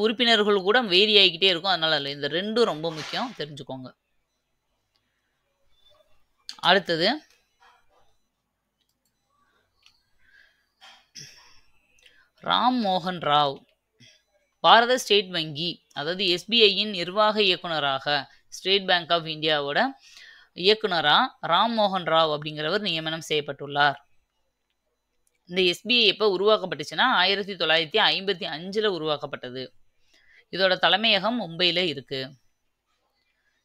உறுப்பினர்கள் கூட வேரி ஆகிக்கிட்டே இருக்கும். அதனால இல்லை, இந்த ரெண்டும் ரொம்ப முக்கியம், தெரிஞ்சுக்கோங்க. அடுத்தது ராம் மோகன் ராவ் பாரத ஸ்டேட் வங்கி அதாவது எஸ்பிஐயின் நிர்வாக இயக்குனராக ஸ்டேட் பேங்க் ஆஃப் இந்தியாவோட இயக்குனராக ராம் மோகன் ராவ் அப்படிங்கிறவர் நியமனம் செய்யப்பட்டுள்ளார். இந்த எஸ்பிஐ எப்போ உருவாக்கப்பட்டுச்சுன்னா 1955ல் உருவாக்கப்பட்டது. இதோட தலைமையகம் மும்பையில் இருக்கு.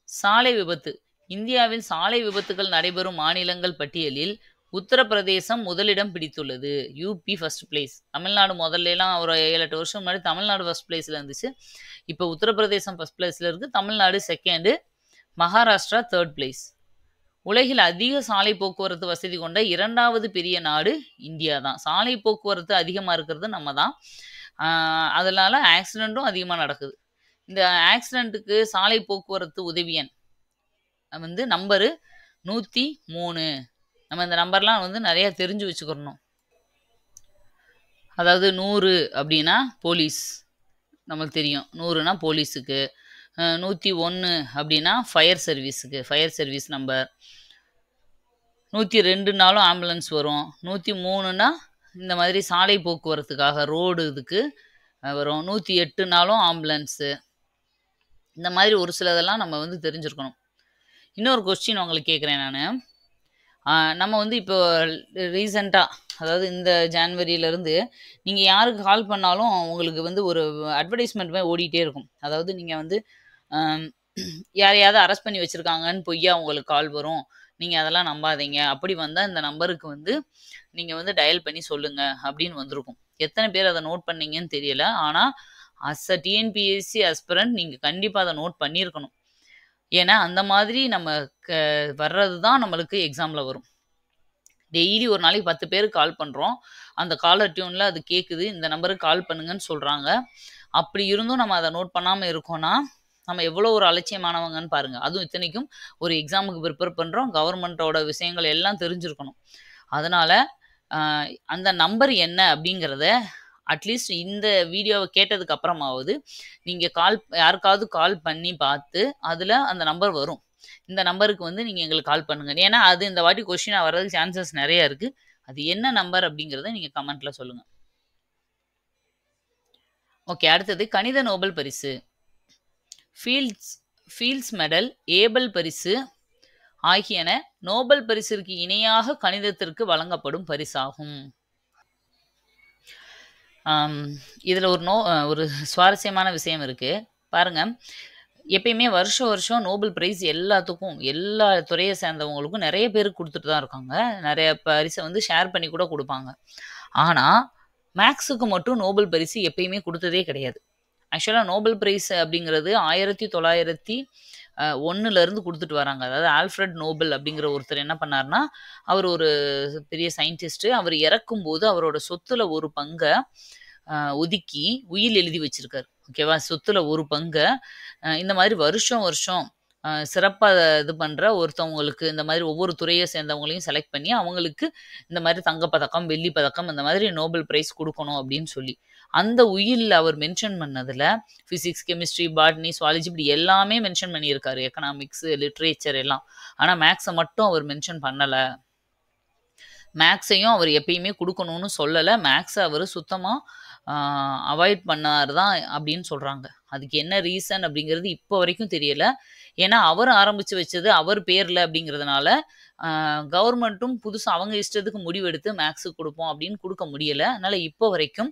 சாலை விபத்து. இந்தியாவில் சாலை விபத்துகள் நடைபெறும் மாநிலங்கள் பட்டியலில் உத்தரப்பிரதேசம் முதலிடம் பிடித்துள்ளது. UP first place. தமிழ்நாடு முதல்லாம் ஒரு 7-8 வருஷம் முன்னாடி தமிழ்நாடு ஃபர்ஸ்ட் பிளேஸில் இருந்துச்சு. இப்போ உத்தரப்பிரதேசம் ஃபர்ஸ்ட் பிளேஸில் இருக்குது. Tamil Nadu second, Maharashtra third place. உலகில் அதிக சாலை போக்குவரத்து வசதி கொண்ட 2வது பெரிய நாடு இந்தியா தான். சாலை போக்குவரத்து அதிகமாக இருக்கிறது நம்ம தான். அதனால ஆக்சிடெண்ட்டும் அதிகமாக நடக்குது. இந்த ஆக்சிடெண்ட்டுக்கு சாலை போக்குவரத்து உதவி எண் வந்து நம்பரு 103. நம்ம இந்த நம்பர்லாம் வந்து நிறைய தெரிஞ்சு வச்சுக்கணும். அதாவது 100 அப்படின்னா போலீஸ், நமக்கு தெரியும். 100னா போலீஸுக்கு. 101 அப்படின்னா ஃபயர் சர்வீஸுக்கு, ஃபயர் சர்வீஸ் நம்பர். 102னாலும் ஆம்புலன்ஸ் வரும். 103னா இந்த மாதிரி சாலை போக்குவரத்துக்காக ரோடு இதுக்கு வரும். 108னாலும் ஆம்புலன்ஸு. இந்த மாதிரி ஒரு சிலதெல்லாம் நம்ம வந்து தெரிஞ்சிருக்கணும். இன்னொரு கொஸ்டின் உங்களுக்கு கேட்குறேன் நான். நம்ம வந்து இப்போ ரீசெண்டாக அதாவது இந்த ஜான்வரியிலேருந்து நீங்கள் யாருக்கு கால் பண்ணாலும் உங்களுக்கு வந்து ஒரு அட்வர்டைஸ்மெண்ட் மாதிரி ஓடிட்டே இருக்கும். அதாவது நீங்கள் வந்து யாரையாவது அரெஸ்ட் பண்ணி வச்சுருக்காங்கன்னு பொய்யா உங்களுக்கு கால் வரும். நீங்கள் அதெல்லாம் நம்பாதீங்க. அப்படி வந்தால் இந்த நம்பருக்கு வந்து நீங்கள் வந்து டயல் பண்ணி சொல்லுங்கள் அப்படின்னு வந்திருக்கும். எத்தனை பேர் அதை நோட் பண்ணீங்கன்னு தெரியல. ஆனால் அஸ் அ டிஎன்பிஎஸ்சி அஸ்பிரண்ட் நீங்கள் கண்டிப்பாக அதை நோட் பண்ணியிருக்கணும். ஏன்னா அந்த மாதிரி நம்ம வர்றது தான் நம்மளுக்கு எக்ஸாமில் வரும். டெய்லி ஒரு நாளைக்கு 10 பேருக்கு கால் பண்ணுறோம். அந்த காலர் டியூனில் அது கேட்குது, இந்த நம்பருக்கு கால் பண்ணுங்கன்னு சொல்கிறாங்க. அப்படி இருந்தும் நம்ம அதை நோட் பண்ணாமல் இருக்கோன்னா நம்ம எவ்வளோ ஒரு அலட்சியமானவங்கன்னு பாருங்கள். அதுவும் இத்தனைக்கும் ஒரு எக்ஸாமுக்கு ப்ரிப்பேர் பண்ணுறோம். கவர்மெண்ட்டோட விஷயங்கள் எல்லாம் தெரிஞ்சிருக்கணும். அதனால் அந்த நம்பர் என்ன அப்படிங்கிறத அட்லீஸ்ட் இந்த வீடியோவை கேட்டதுக்கு அப்புறமாவது நீங்கள் யாருக்காவது கால் பண்ணி பார்த்து அதில் அந்த நம்பர் வரும். இந்த நம்பருக்கு வந்து நீங்கள் எங்களுக்கு கால் பண்ணுங்கள். ஏன்னா அது இந்த வாட்டி கொஸ்டினாக வர்றதுக்கு சான்சஸ் நிறையா இருக்குது. அது என்ன நம்பர் அப்படிங்கிறத நீங்கள் கமெண்ட்டில் சொல்லுங்கள். ஓகே, அடுத்தது கணித நோபல் பரிசு. ஃபீல்ட்ஸ் மெடல், ஏபல் பரிசு ஆகியன நோபல் பரிசிற்கு இணையாக கணிதத்திற்கு வழங்கப்படும் பரிசாகும். இதில் ஒரு சுவாரஸ்யமான விஷயம் இருக்குது பாருங்கள். எப்பயுமே வருஷம் நோபல் பிரைஸ் எல்லாத்துக்கும் எல்லா துறையை சேர்ந்தவங்களுக்கும் நிறைய பேருக்கு கொடுத்துட்டு தான் இருக்காங்க. நிறைய பரிசை வந்து ஷேர் பண்ணி கூட கொடுப்பாங்க. ஆனால் மேக்ஸுக்கு மட்டும் நோபல் பரிசு எப்பயுமே கொடுத்ததே கிடையாது. ஆக்சுவலாக நோபல் பிரைஸ் அப்படிங்கிறது 1901லேருந்து கொடுத்துட்டு வராங்க. அதாவது ஆல்ஃப்ரட் நோபல் அப்படிங்கிற ஒருத்தர் என்ன பண்ணார்னா, அவர் ஒரு பெரிய சயின்டிஸ்ட்டு. அவர் இறக்கும்போது அவரோட சொத்துல ஒரு பங்கை ஒதுக்கி உயில் எழுதி வச்சிருக்காரு. ஓகேவா? சொத்துல ஒரு பங்கை இந்த மாதிரி வருஷம் சிறப்பா இது பண்ற ஒருத்தவங்களுக்கு இந்த மாதிரி ஒவ்வொரு துறையை சேர்ந்தவங்களையும் செலக்ட் பண்ணி, அவங்களுக்கு இந்த மாதிரி தங்கப் பதக்கம், வெள்ளி பதக்கம் இந்த மாதிரி நோபல் பிரைஸ் குடுக்கணும் அப்படின்னு சொல்லி. அந்த உயில்ல அவர் மென்ஷன் பண்ணதுல பிசிக்ஸ், கெமிஸ்ட்ரி, பாட்னி, சுவாலஜி இப்படி எல்லாமே மென்ஷன் பண்ணியிருக்காரு. எக்கனாமிக்ஸ், லிட்ரேச்சர் எல்லாம். ஆனா மேத்ஸ மட்டும் அவர் மென்ஷன் பண்ணல. மேத்ஸையும் அவர் எப்பயுமே குடுக்கணும்னு சொல்லல. மேத்ஸ அவரு சுத்தமா அவாய்ட் பண்ணாரு தான் அப்படின்னு சொல்றாங்க. அதுக்கு என்ன ரீசன் அப்படிங்கிறது இப்போ வரைக்கும் தெரியல. ஏன்னா, அவர் ஆரம்பிச்சு வச்சது அவர் பேர்ல அப்படிங்கிறதுனால, கவர்மெண்ட்டும் புதுசா அவங்க இஷ்டத்துக்கு முடிவெடுத்து மேத்ஸுக்கு குடுப்போம் அப்படின்னு குடுக்க முடியல. அதனால இப்போ வரைக்கும்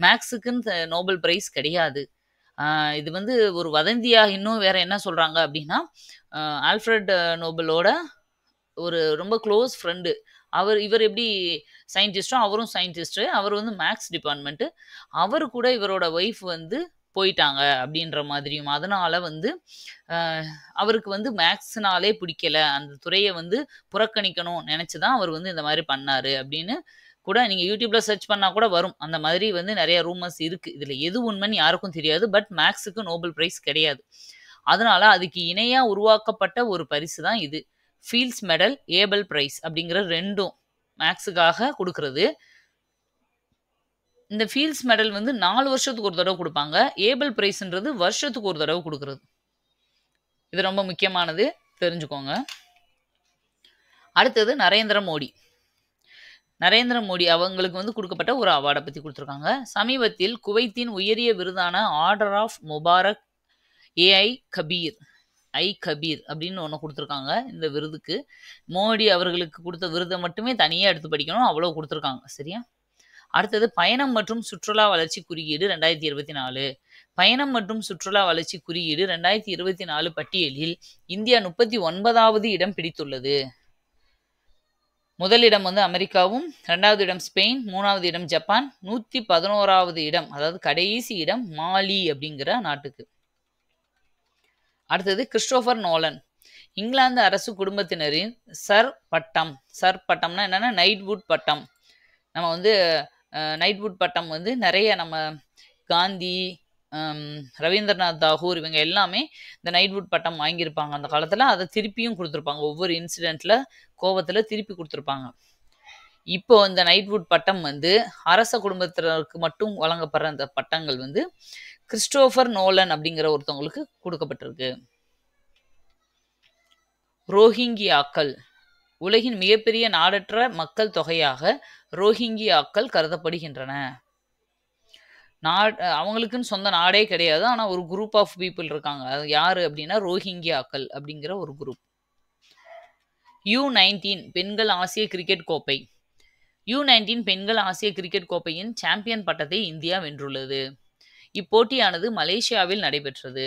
மேத்ஸுக்குன்னு நோபல் பிரைஸ் கிடையாது. இது வந்து ஒரு வதந்தியா இன்னும் வேற என்ன சொல்றாங்க அப்படின்னா, ஆல்ஃபிரட் நோபலோட ஒரு ரொம்ப க்ளோஸ் ஃப்ரெண்டு. இவர் எப்படி சயின்டிஸ்ட்டோ, அவரும் சயின்டிஸ்ட்டு. அவர் வந்து மேத்ஸ் டிபார்ட்மெண்ட்டு. அவரு கூட இவரோட ஒய்ஃப் வந்து போயிட்டாங்க அப்படின்ற மாதிரியும். அதனால வந்து அ அவருக்கு வந்து மேத்ஸ்னாலே பிடிக்கல. அந்த துறைய வந்து புறக்கணிக்கணும் நெனச்சு தான் அவர் வந்து இந்த மாரி பண்ணாரு அப்படின்னு கூட நீங்க YouTubeல சர்ச் பண்ணா கூட வரும். அந்த மாதிரி வந்து நெறைய ரூமர்ஸ் இருக்கு. இதுல எது உண்மைன்னு யாருக்கும் தெரியாது. பட் மேத்ஸுக்கு நோபல் பிரைஸ் கிடையாது. அதனால அதுக்கு இணையா உருவாக்கப்பட்ட ஒரு பரிசு தான் இது. ஃபீல்ட்ஸ் மெடல், ஏபல் பிரைஸ் அப்படிங்கிற 2ம் மேத்ஸுக்காக குடுக்குறது. இந்த ஃபீல்ட்ஸ் மெடல் வந்து 4 வருஷத்துக்கு ஒரு தடவ குடுப்பாங்க. ஏபல் பிரைஸ்ன்றது வருஷத்துக்கு ஒரு தடவ குடுக்குறது. இது ரொம்ப முக்கியமானது. தெரிஞ்சுக்கோங்க. அடுத்தது நரேந்திர மோடி. நரேந்திர மோடி அவங்களுக்கு வந்து குடுக்கப்பட்ட ஒரு அவார்ட பத்தி குடுத்துருக்காங்க. சமீபத்தில் குவைத்தின் உயரிய விருதான order of Mubarak AI Kabeer Kabeer அப்படின்னு ஒண்ணு குடுத்துருக்காங்க இந்த விருதுக்கு. மோடி அவர்களுக்கு குடுத்த விருத மட்டுமே தனியா எடுத்து படிக்கணும். அவ்வளோ குடுத்துருக்காங்க. சரியா? அடுத்தது பயணம் மற்றும் சுற்றுலா வளர்ச்சி குறியீடு 2024. பயணம் மற்றும் சுற்றுலா வளர்ச்சி குறியீடு 2024 பட்டியலில் இந்தியா 39வது இடம் பிடித்துள்ளது. முதல் இடம் வந்து அமெரிக்காவும், 2வது இடம் ஸ்பெயின், 3வது இடம் ஜப்பான், 111வது இடம் அதாவது கடைசி இடம் மாலி அப்படிங்கிற நாட்டுக்கு. அடுத்தது கிறிஸ்டோபர் நோலன். இங்கிலாந்து அரசு குடும்பத்தினரின் சர் பட்டம்னா என்னன்னா நைட்வுட் பட்டம். நம்ம வந்து நைட்வுட் பட்டம் வந்து நிறைய நம்ம காந்தி, ரவீந்திரநாத் தாகூர் இவங்க எல்லாமே இந்த நைட்வுட் பட்டம் வாங்கியிருப்பாங்க அந்த காலத்துல. அதை திருப்பியும் குடுத்துருப்பாங்க. ஒவ்வொரு இன்சிடென்ட்ல கோவத்துல திருப்பி குடுத்துருப்பாங்க. இப்போ இந்த நைட்வுட் பட்டம் வந்து அரச குடும்பத்தினருக்கு மட்டும் வழங்கப்படுற அந்த பட்டங்கள் வந்து கிறிஸ்டோபர் நோலன் அப்படிங்கிற ஒருத்தவங்களுக்கு கொடுக்கப்பட்டிருக்கு. ரோஹிங்கியாக்கள். உலகின் மிகப்பெரிய நாடற்ற மக்கள் தொகையாக ரோஹிங்கியாக்கள் கருதப்படுகின்றன. அவங்களுக்குன்னு சொந்த நாடே கிடையாது. ஆனா ஒரு குரூப் ஆஃப் பீப்புள் இருக்காங்க. அது யாரு அப்படின்னா ரோஹிங்கியாக்கள் அப்படிங்கிற ஒரு குரூப். U19 பெண்கள் ஆசிய கிரிக்கெட் கோப்பை. U19 பெண்கள் ஆசிய கிரிக்கெட் கோப்பையின் சாம்பியன் பட்டத்தை இந்தியா வென்றுள்ளது. இப்போட்டியானது மலேசியாவில் நடைபெற்றது.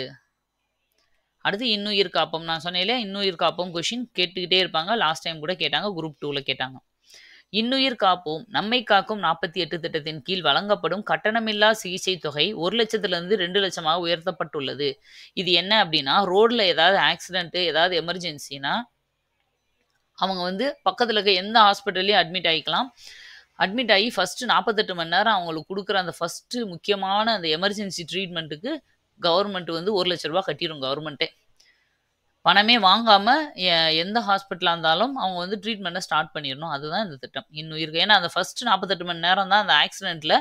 அடுத்து இன்னுயிர் காப்போம். நான் சொன்னேன்ல இன்னுயிர் காப்போம் கொஷின் கேட்டுக்கிட்டே இருப்பாங்க. லாஸ்ட் டைம் கூட கேட்டாங்க. குரூப் 2ல கேட்டாங்க. இன்னுயிர் காப்போம் நம்மை காக்கும் 48 திட்டத்தின் கீழ் வழங்கப்படும் கட்டணமில்லா சிகிச்சை தொகை 1 லட்சத்திலிருந்து 2 லட்சமாக உயர்த்தப்பட்டுள்ளது. இது என்ன அப்படின்னா ரோட்ல ஏதாவது ஆக்சிடென்ட் ஏதாவது எமர்ஜென்சினா அவங்க வந்து பக்கத்துல இருக்க எந்த ஹாஸ்பிட்டல்லையும் அட்மிட் ஆகிக்கலாம். அட்மிட் ஆகி ஃபர்ஸ்ட் 48 மணி நேரம் அவங்களுக்கு கொடுக்குற அந்த ஃபர்ஸ்ட் முக்கியமான அந்த எமர்ஜென்சி ட்ரீட்மெண்ட்டுக்கு கவர்மெண்ட் வந்து 1 லட்ச ரூபா கட்டிடும். கவர்மெண்ட்டே பணமே வாங்காம எந்த ஹாஸ்பிட்டலா இருந்தாலும் அவங்க வந்து ட்ரீட்மெண்ட்டை ஸ்டார்ட் பண்ணிடணும். அதுதான் இந்த திட்டம் இன்னுயிருக்கு. ஏன்னா அந்த ஃபர்ஸ்ட் 48 மணி நேரம் தான் அந்த ஆக்சிடென்ட்ல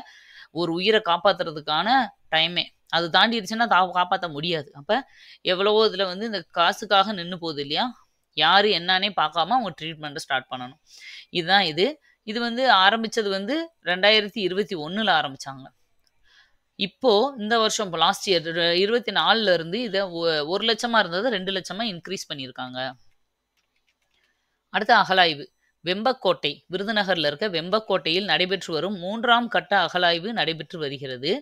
ஒரு உயிரை காப்பாத்துறதுக்கான டைமே. அது தாண்டிடுச்சுன்னா காப்பாற்ற முடியாது. அப்ப எவ்வளவோ இதுல வந்து இந்த காசுக்காக நின்று போகுது இல்லையா? யாரு என்னன்னே பார்க்காம அவங்க ட்ரீட்மெண்ட்டை ஸ்டார்ட் பண்ணணும். இதுதான் இது. இது வந்து ஆரம்பிச்சது வந்து 2021ல ஆரம்பிச்சாங்க. இப்போ இந்த வருஷம் லாஸ்ட் இயர் 24ல இருந்து இதை 1 லட்சமா இருந்தது 2 லட்சமா இன்க்ரீஸ் பண்ணியிருக்காங்க. அடுத்த அகழாய்வு. வெம்பக்கோட்டை விருதுநகர்ல இருக்க வெம்பக்கோட்டையில் நடைபெற்று வரும் 3ஆம் கட்ட அகழாய்வு நடைபெற்று வருகிறது.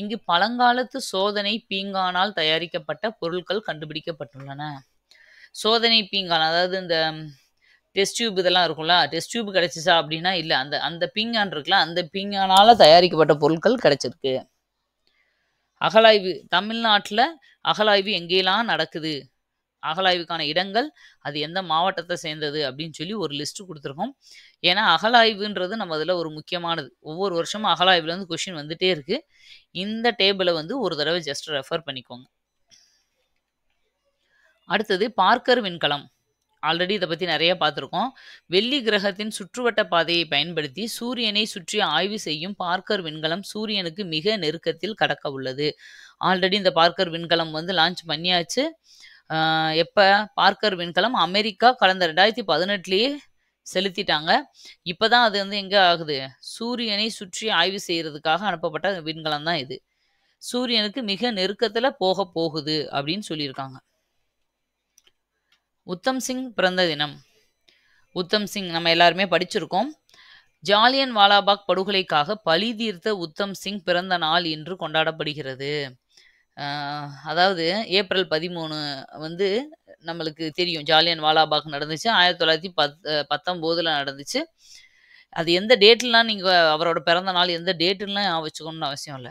இங்கு பழங்காலத்து சோதனை பீங்கானால் தயாரிக்கப்பட்ட பொருட்கள் கண்டுபிடிக்கப்பட்டுள்ளன. சோதனை பீங்கான் அதாவது இந்த டெஸ்ட் டியூப் இதெல்லாம் இருக்கும்ல, டெஸ்ட் டியூப் கிடைச்சிச்சா அப்படின்னா இல்ல, அந்த பீங்கான் இருக்குல்ல, அந்த பீங்கானால தயாரிக்கப்பட்ட பொருட்கள் கிடைச்சிருக்கு. அகழாய்வு. தமிழ்நாட்டுல அகழாய்வு எங்கெல்லாம் நடக்குது, அகழாய்வுக்கான இடங்கள், அது எந்த மாவட்டத்தை சேர்ந்தது அப்படின்னு சொல்லி ஒரு லிஸ்ட் கொடுத்துருக்கோம். ஏன்னா அகழாய்வுன்றது நம்ம அதில் ஒரு முக்கியமானது. ஒவ்வொரு வருஷமும் அகழாய்வுல இருந்து கொஸ்டின் வந்துட்டே இருக்கு. இந்த டேபிளை வந்து ஒரு தடவை ஜஸ்ட் ரெஃபர் பண்ணிக்கோங்க. அடுத்தது பார்க்கர் விண்கலம். ஆல்ரெடி இத பத்தி நெறைய பார்த்துருக்கோம். வெள்ளி கிரகத்தின் சுற்றுவட்ட பாதையை பயன்படுத்தி சூரியனை சுற்றி ஆய்வு செய்யும் பார்க்கர் விண்கலம் சூரியனுக்கு மிக நெருக்கத்தில் கடக்க உள்ளது. ஆல்ரெடி இந்த பார்க்கர் விண்கலம் வந்து லான்ச் பண்ணியாச்சு. அ எப்ப? பார்க்கர் விண்கலம் அமெரிக்கா கடந்த 2018லயே செலுத்திட்டாங்க. இப்ப தான் அது வந்து எங்க ஆகுது? சூரியனை சுற்றி ஆய்வு செய்றதுக்காக அனுப்பப்பட்ட விண்கலம் தான் இது. சூரியனுக்கு மிக நெருக்கத்துல போகுது அப்படின்னு சொல்லியிருக்காங்க. உத்தம் சிங் பிறந்த தினம். உத்தம் சிங் நம்ம எல்லாருமே படிச்சிருக்கோம். ஜாலியன் வாலாபாக் படுகொலைக்காக பழி தீர்த்த உத்தம் சிங் பிறந்த நாள் இன்று கொண்டாடப்படுகிறது. அதாவது ஏப்ரல் 13 வந்து நம்மளுக்கு தெரியும். ஜாலியன் வாலாபாக் நடந்துச்சு. 1919ல நடந்துச்சு. அது எந்த டேட்லாம் நீங்க அவரோட பிறந்த நாள் எந்த டேட்டுன்லாம் ஞாபகம் வச்சுக்கணும்னு அவசியம் இல்ல.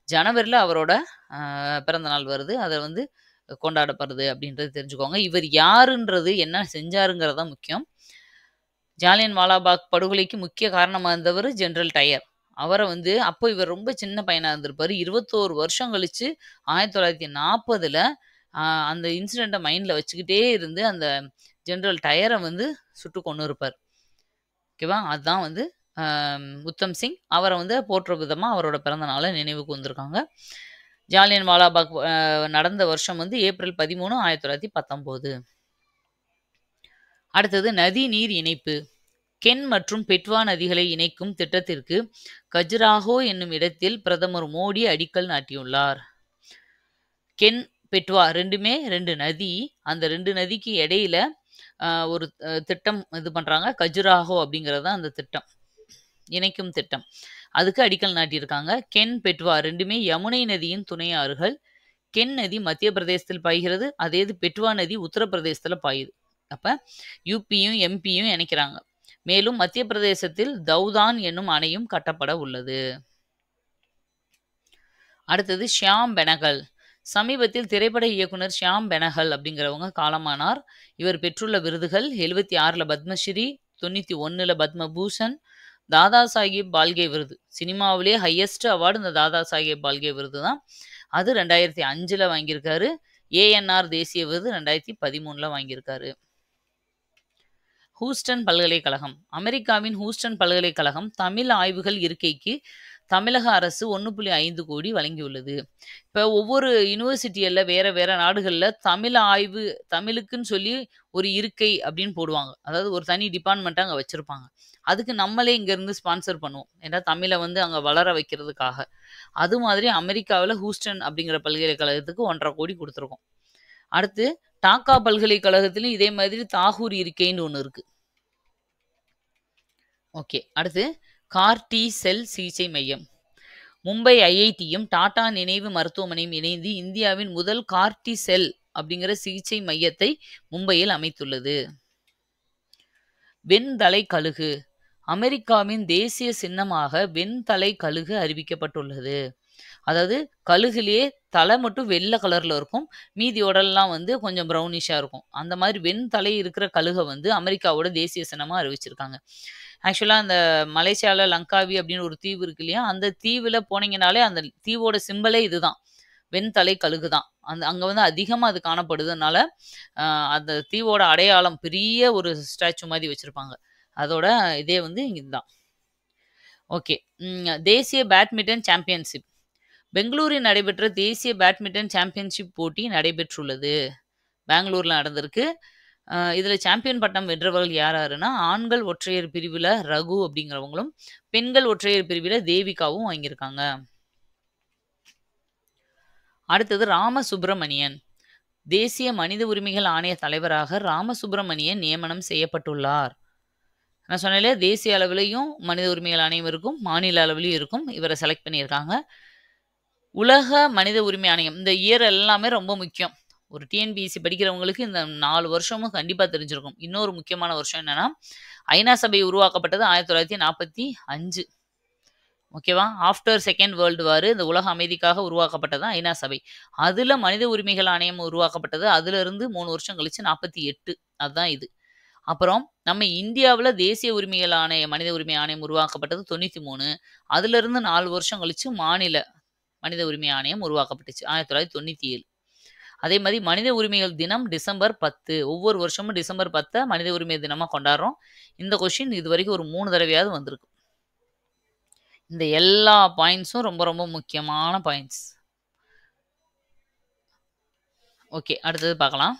ஜனவரில அவரோட பிறந்த நாள் வருது. அத வந்து கொண்டாடப்படுது அப்படின்றது தெரிஞ்சுக்கோங்க. இவர் யாருன்றது, என்ன செஞ்சாருங்கிறது தான் முக்கியம். ஜாலியன் வாலாபாக் படுகொலைக்கு முக்கிய காரணமா இருந்தவரு ஜெனரல் டயர். அவர வந்து அப்போ இவர் ரொம்ப சின்ன பையனா இருந்திருப்பாரு. 21 வருஷம் கழிச்சு 1940ல அந்த இன்சிடென்ட்ட மைண்ட்ல வச்சுக்கிட்டே இருந்து அந்த ஜெனரல் டயர வந்து சுட்டு கொன்னுருப்பார். ஓகேவா? அதான் வந்து உத்தம் சிங். அவர வந்து போற்றும் விதமா அவரோட பிறந்த நாள நினைவுக்கு வந்திருக்காங்க. ஜாலியன் வாலாபாக் நடந்த வருஷம் வந்து ஏப்ரல் 13, 1919. அடுத்தது நதி நீர் இணைப்பு. கென் மற்றும் பெட்வா நதிகளை இணைக்கும் திட்டத்திற்கு கஜுராஹோ என்னும் இடத்தில் பிரதமர் மோடி அடிக்கல் நாட்டியுள்ளார். கென், பெட்வா 2மே 2 நதி. அந்த 2 நதிக்கு இடையில ஒரு திட்டம் இது பண்றாங்க. கஜுராஹோ அப்படிங்கிறது தான் அந்த திட்டம். இணைக்கும் திட்டம். அதுக்கு அடிக்கல் நாட்டியிருக்காங்க. கென், பெட்வா 2மே யமுனை நதியின் துணை ஆறுகள். கென் நதி மத்திய பிரதேசத்தில் பாய்கிறது. அதே இது பெட்வா நதி உத்தரப்பிரதேசத்துல பாயுது. அப்ப யூபியும் எம்பியும் இணைக்கிறாங்க. மேலும் மத்திய பிரதேசத்தில் தௌதான் என்னும் அணையும் கட்டப்பட உள்ளது. அடுத்தது ஷியாம் பெனகல். சமீபத்தில் திரைப்பட இயக்குனர் ஷியாம் பெனகல் அப்படிங்கிறவங்க காலமானார். இவர் பெற்றுள்ள விருதுகள் 76ல பத்மஸ்ரீ, 91ல பத்மபூஷன், தாதா சாஹிப் பால்கே விருது. சினிமாவிலே ஹையஸ்ட் அவார்டு இந்த தாதா சாஹிப் பால்கே விருது தான். அது 2005ல வாங்கியிருக்காரு. ஏஎன்ஆர் தேசிய விருது 2013ல வாங்கியிருக்காரு. ஹூஸ்டன் பல்கலைக்கழகம். அமெரிக்காவின் ஹூஸ்டன் பல்கலைக்கழகம் தமிழ் ஆய்வுகள் இருக்கைக்கு தமிழக அரசு 1.5 கோடி வழங்கியுள்ளது. இப்போ ஒவ்வொரு யூனிவர்சிட்டியில் வேற வேற நாடுகளில் தமிழுக்குன்னு சொல்லி ஒரு இருக்கை அப்படின்னு போடுவாங்க. அதாவது ஒரு தனி டிபார்ட்மெண்ட்டாக அங்கே வச்சுருப்பாங்க. அதுக்கு நம்மளே இங்கேருந்து ஸ்பான்சர் பண்ணுவோம். ஏன்னா தமிழை வந்து அங்கே வளர வைக்கிறதுக்காக. அது மாதிரி அமெரிக்காவில் ஹூஸ்டன் அப்படிங்கிற பல்கலைக்கழகத்துக்கு 1.5 கோடி கொடுத்துருக்கோம். அடுத்து டாக்கா பல்கலைக்கழகத்திலும் இதே மாதிரி தாகூர் இருக்கைன்னு ஒன்று இருக்கு. ஓகே. அடுத்து கார்டி செல் சிகிச்சை மையம். மும்பை ஐஐடியும் டாடா நினைவு மருத்துவமனையும் இணைந்து இந்தியாவின் முதல் கார்டி செல் அப்படிங்கிற சிகிச்சை மையத்தை மும்பையில் அமைத்துள்ளது. வெண்தலை கழுகு. அமெரிக்காவின் தேசிய சின்னமாக வெண்தலை கழுகு அறிவிக்கப்பட்டுள்ளது. அதாவது கழுகுலேயே தலை மட்டும் வெள்ளை கலர்ல இருக்கும். மீதி உடல்லாம் வந்து கொஞ்சம் ப்ரௌனிஷா இருக்கும். அந்த மாதிரி வெண்தலை இருக்கிற கழுகை வந்து அமெரிக்காவோட தேசிய சின்னமா அறிவிச்சிருக்காங்க. ஆக்சுவலா அந்த மலேசியால லங்காவி அப்படின்னு ஒரு தீவு இருக்கு இல்லையா? அந்த தீவுல போனீங்கனாலே அந்த தீவோட சிம்பலே இதுதான். வெண்தலை கழுகு தான். அங்க வந்து அதிகமா அது காணப்படுதுனால, அந்த தீவோட அடையாளம் பெரிய ஒரு ஸ்டாச்சு மாதிரி வச்சிருப்பாங்க. அதோட இதே வந்து இதுதான். ஓகே. தேசிய பேட்மிண்டன் சாம்பியன்ஷிப். பெங்களூரில் நடைபெற்ற தேசிய பேட்மிண்டன் சாம்பியன்ஷிப் போட்டி நடைபெற்றுள்ளது. பெங்களூர்ல நடந்திருக்கு. இதுல சாம்பியன் பட்டம் வென்றவர்கள் யாருன்னா, ஆண்கள் ஒற்றையர் பிரிவுல ரகு அப்படிங்கிறவங்களும், பெண்கள் ஒற்றையர் பிரிவுல தேவிகாவும் வாங்கியிருக்காங்க. அடுத்தது ராமசுப்ரமணியன். தேசிய மனித உரிமைகள் ஆணைய தலைவராக ராமசுப்ரமணியன் நியமனம் செய்யப்பட்டுள்ளார். நான் சொன்னேன்ல, தேசிய அளவிலையும் மனித உரிமைகள் ஆணையம் இருக்கும், மாநில அளவிலையும் இருக்கும். இவரை செலக்ட் பண்ணியிருக்காங்க. உலக மனித உரிமை ஆணையம். இந்த இயர் எல்லாமே ரொம்ப முக்கியம். ஒரு டிஎன்பிஎஸ்சி படிக்கிறவங்களுக்கு இந்த 4 வருஷமும் கண்டிப்பா தெரிஞ்சிருக்கும். இன்னொரு முக்கியமான வருஷம் என்னன்னா, ஐநா சபை உருவாக்கப்பட்டது 1945. ஓகேவா? ஆஃப்டர் செகண்ட் வேர்ல்டு வார் இந்த உலக அமைதிக்காக உருவாக்கப்பட்டது ஐநா சபை. அதுல மனித உரிமைகள் ஆணையம் உருவாக்கப்பட்டது. அதுல இருந்து 3 வருஷம் கழிச்சு 48. அதுதான் இது. அப்புறம் நம்ம இந்தியாவுல தேசிய உரிமைகள் ஆணையம், மனித உரிமை ஆணையம் உருவாக்கப்பட்டது 93. அதுல இருந்து 4 வருஷம் கழிச்சு மாநில மனித உரிமை ஆணையம் உருவாக்கப்பட்டுச்சு 1997. அதே மாதிரி மனித உரிமைகள் தினம் டிசம்பர் 10. ஒவ்வொரு வருஷமும் டிசம்பர் 10 மனித உரிமை தினமா கொண்டாடுறோம். இந்த கொஸ்டின் இது வரைக்கும் ஒரு 3 தடவையாவது வந்திருக்கு. இந்த எல்லா பாயிண்ட்ஸும் ரொம்ப ரொம்ப முக்கியமான பாயிண்ட்ஸ். ஓகே, அடுத்தது பார்க்கலாம்.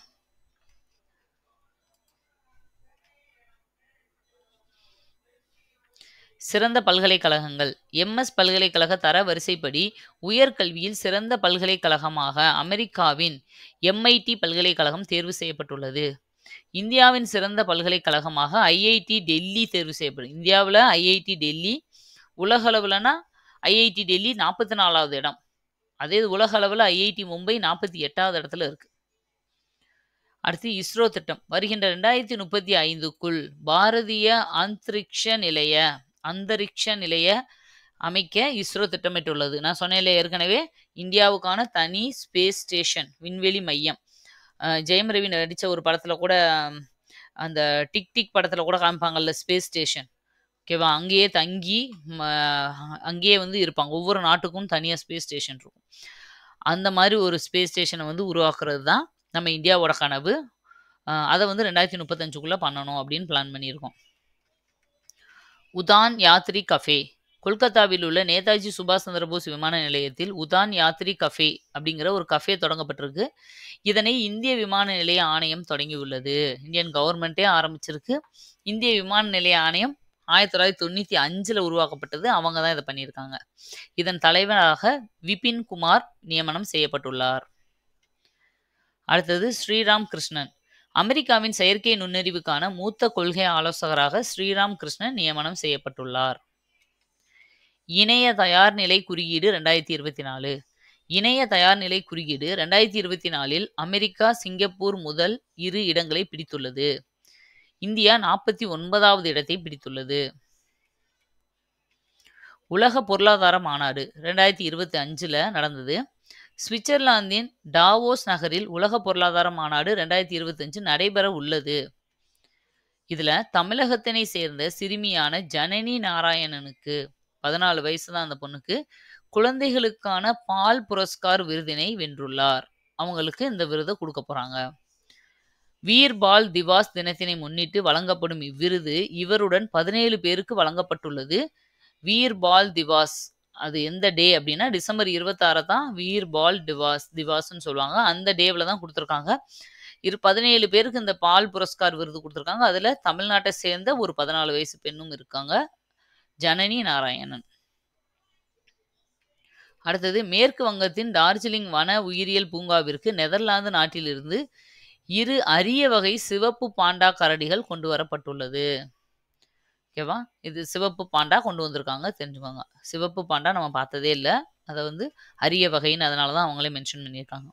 சிறந்த பல்கலைக்கழகங்கள். எம்எஸ் பல்கலைக்கழக தர வரிசைப்படி உயர்கல்வியில் சிறந்த பல்கலைக்கழகமாக அமெரிக்காவின் MIT பல்கலைக்கழகம் தேர்வு செய்யப்பட்டுள்ளது. இந்தியாவின் சிறந்த பல்கலைக்கழகமாக IIT டெல்லி தேர்வு செய்யப்படும். இந்தியாவில் IIT டெல்லி, உலக அளவுலனா IIT டெல்லி 44வது இடம். அதே உலக அளவில் IIT மும்பை 48வது இடத்துல இருக்கு. அடுத்து இஸ்ரோ திட்டம். வருகின்ற 2035க்குள் பாரதிய அந்தரிக்ஷ நிலைய அமைக்க இஸ்ரோ திட்டமிட்டுள்ளது. நான் சொன்னேன்ல ஏற்கனவே, இந்தியாவுக்கான தனி ஸ்பேஸ் ஸ்டேஷன், விண்வெளி மையம். ஜெயம் ரவி நடித்த ஒரு படத்தில் கூட, அந்த டிக் டிக் படத்தில் கூட காமிப்பாங்கல்ல ஸ்பேஸ் ஸ்டேஷன். ஓகேவா, அங்கேயே தங்கி அங்கேயே இருப்பாங்க. ஒவ்வொரு நாட்டுக்கும் தனியாக ஸ்பேஸ் ஸ்டேஷன் இருக்கும். அந்த மாதிரி ஒரு ஸ்பேஸ் ஸ்டேஷனை உருவாக்குறது தான் நம்ம இந்தியாவோட கனவு. அதை 2035க்குள்ளே பண்ணணும் அப்படின்னு பிளான் பண்ணியிருக்கோம். உதான் யாத்ரி கஃபே. கொல்கத்தாவில் உள்ள நேதாஜி சுபாஷ் சந்திரபோஸ் விமான நிலையத்தில் உதான் யாத்ரி கஃபே அப்படிங்கிற ஒரு கஃபே தொடங்கப்பட்டிருக்கு. இதனை இந்திய விமான நிலைய ஆணையம் தொடங்கியுள்ளது. இந்தியன் கவர்மெண்ட்டே ஆரம்பிச்சிருக்கு. இந்திய விமான நிலைய ஆணையம் 1995 உருவாக்கப்பட்டது. அவங்க தான் இதை பண்ணியிருக்காங்க. இதன் தலைவராக விபின் குமார் நியமனம் செய்யப்பட்டுள்ளார். அடுத்தது ஸ்ரீராம் கிருஷ்ணன். அமெரிக்காவின் செயற்கை நுண்ணறிவுக்கான மூத்த கொள்கை ஆலோசகராக ஸ்ரீராம் கிருஷ்ணன் நியமனம் செய்யப்பட்டுள்ளார். இணைய தயார்நிலை குறியீடு 2024. இணைய தயார்நிலை குறியீடு 2024 அமெரிக்கா, சிங்கப்பூர் முதல் 2 இடங்களை பிடித்துள்ளது. இந்தியா 49வது இடத்தை பிடித்துள்ளது. உலக பொருளாதார மாநாடு 2025 நடந்தது. சுவிட்சர்லாந்தின் டாவோஸ் நகரில் உலக பொருளாதார மாநாடு 2025 நடைபெற உள்ளது. இதுல தமிழகத்தினை சேர்ந்த சிறுமியான ஜனனி நாராயணனுக்கு 14 வயசு தான் அந்த பொண்ணுக்கு குழந்தைகளுக்கான பால் புரஸ்கார் விருதினை வென்றுள்ளார். அவங்களுக்கு இந்த விருதை கொடுக்க போறாங்க. வீர் பால் திவாஸ் தினத்தினை முன்னிட்டு வழங்கப்படும் இவ்விருது இவருடன் 17 பேருக்கு வழங்கப்பட்டுள்ளது. வீர் பால் திவாஸ் அது எந்த டே அப்படின்னா டிசம்பர் 26 தான் வீர் பால் திவாஸ்ன்னு சொல்லுவாங்க. அந்த டேவில் தான் கொடுத்துருக்காங்க. 17 பேருக்கு இந்த பால் புரஸ்கார் விருது கொடுத்துருக்காங்க. அதில் தமிழ்நாட்டை சேர்ந்த ஒரு 14 வயசு பெண்ணும் இருக்காங்க, ஜனனி நாராயணன். அடுத்தது மேற்கு வங்கத்தின் டார்ஜிலிங் வன உயிரியல் பூங்காவிற்கு நெதர்லாந்து நாட்டிலிருந்து 2 அரிய வகை சிவப்பு பாண்டா கரடிகள் கொண்டு வரப்பட்டுள்ளது. ஓகேவா, இது சிவப்பு பாண்டா கொண்டு வந்திருக்காங்க, தெரிஞ்சுக்கோங்க. சிவப்பு பாண்டா நம்ம பார்த்ததே இல்லை, அதை அரிய வகைன்னு அதனால தான் அவங்களே மென்ஷன் பண்ணியிருக்காங்க.